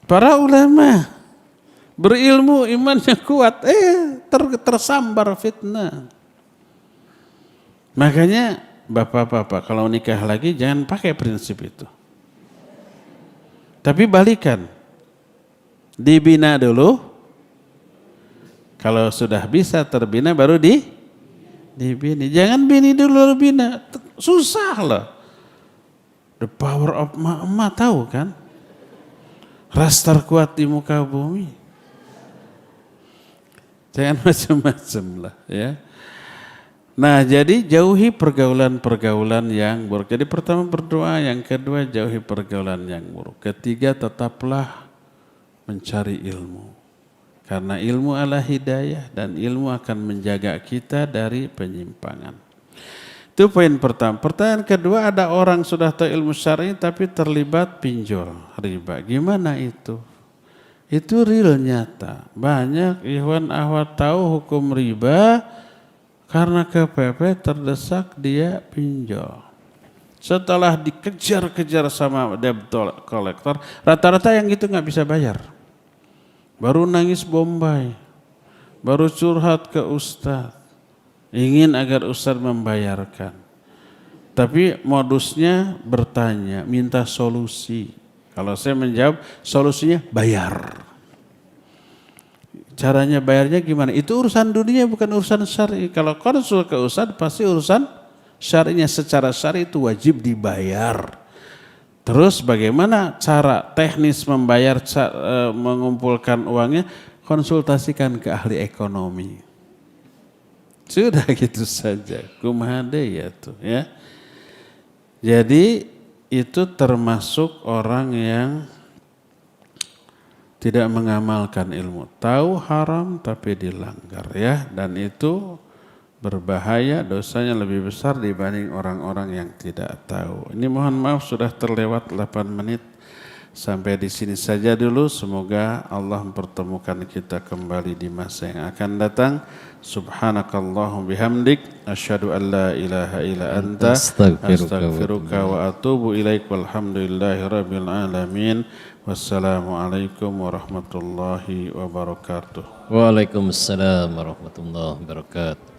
Para ulama berilmu, imannya kuat, tersambar fitnah. Makanya bapak-bapak kalau nikah lagi jangan pakai prinsip itu. Tapi balikan. Dibina dulu. Kalau sudah bisa terbina baru dibini. Jangan bini dulu bina. Susah loh. The power of emak tahu kan? Ras terkuat di muka bumi. Jangan macam-macam lah ya. Nah jadi jauhi pergaulan-pergaulan yang buruk. Jadi pertama berdoa, yang kedua jauhi pergaulan yang buruk. Ketiga tetaplah mencari ilmu. Karena ilmu adalah hidayah dan ilmu akan menjaga kita dari penyimpangan. Itu poin pertama. Pertanyaan kedua, ada orang sudah tahu ilmu syar'i tapi terlibat pinjol, riba. Gimana itu? Itu real nyata. Banyak ikhwan akhwat tahu hukum riba, karena kepepet terdesak dia pinjol. Setelah dikejar-kejar sama debt collector, rata-rata yang itu nggak bisa bayar. Baru nangis bombay, baru curhat ke ustadz, ingin agar ustadz membayarkan. Tapi modusnya bertanya, minta solusi. Kalau saya menjawab, solusinya bayar. Caranya bayarnya gimana? Itu urusan dunia bukan urusan syar'i. Kalau konsul ke ustadz pasti urusan syar'inya, secara syar'i itu wajib dibayar. Terus bagaimana cara teknis membayar, mengumpulkan uangnya? Konsultasikan ke ahli ekonomi. Sudah gitu saja. Kumade ya tuh ya. Jadi itu termasuk orang yang tidak mengamalkan ilmu. Tahu haram tapi dilanggar ya. Dan itu berbahaya, dosanya lebih besar dibanding orang-orang yang tidak tahu. Ini mohon maaf sudah terlewat 8 menit. Sampai di sini saja dulu. Semoga Allah mempertemukan kita kembali di masa yang akan datang. Subhanakallahum bihamdik. Asyhadu an la ilaha illa anta. Astaghfiruka wa atubu ilaik. Walhamdulillahi rabbil alamin. Wassalamualaikum warahmatullahi wabarakatuh. Waalaikumsalam warahmatullahi wabarakatuh.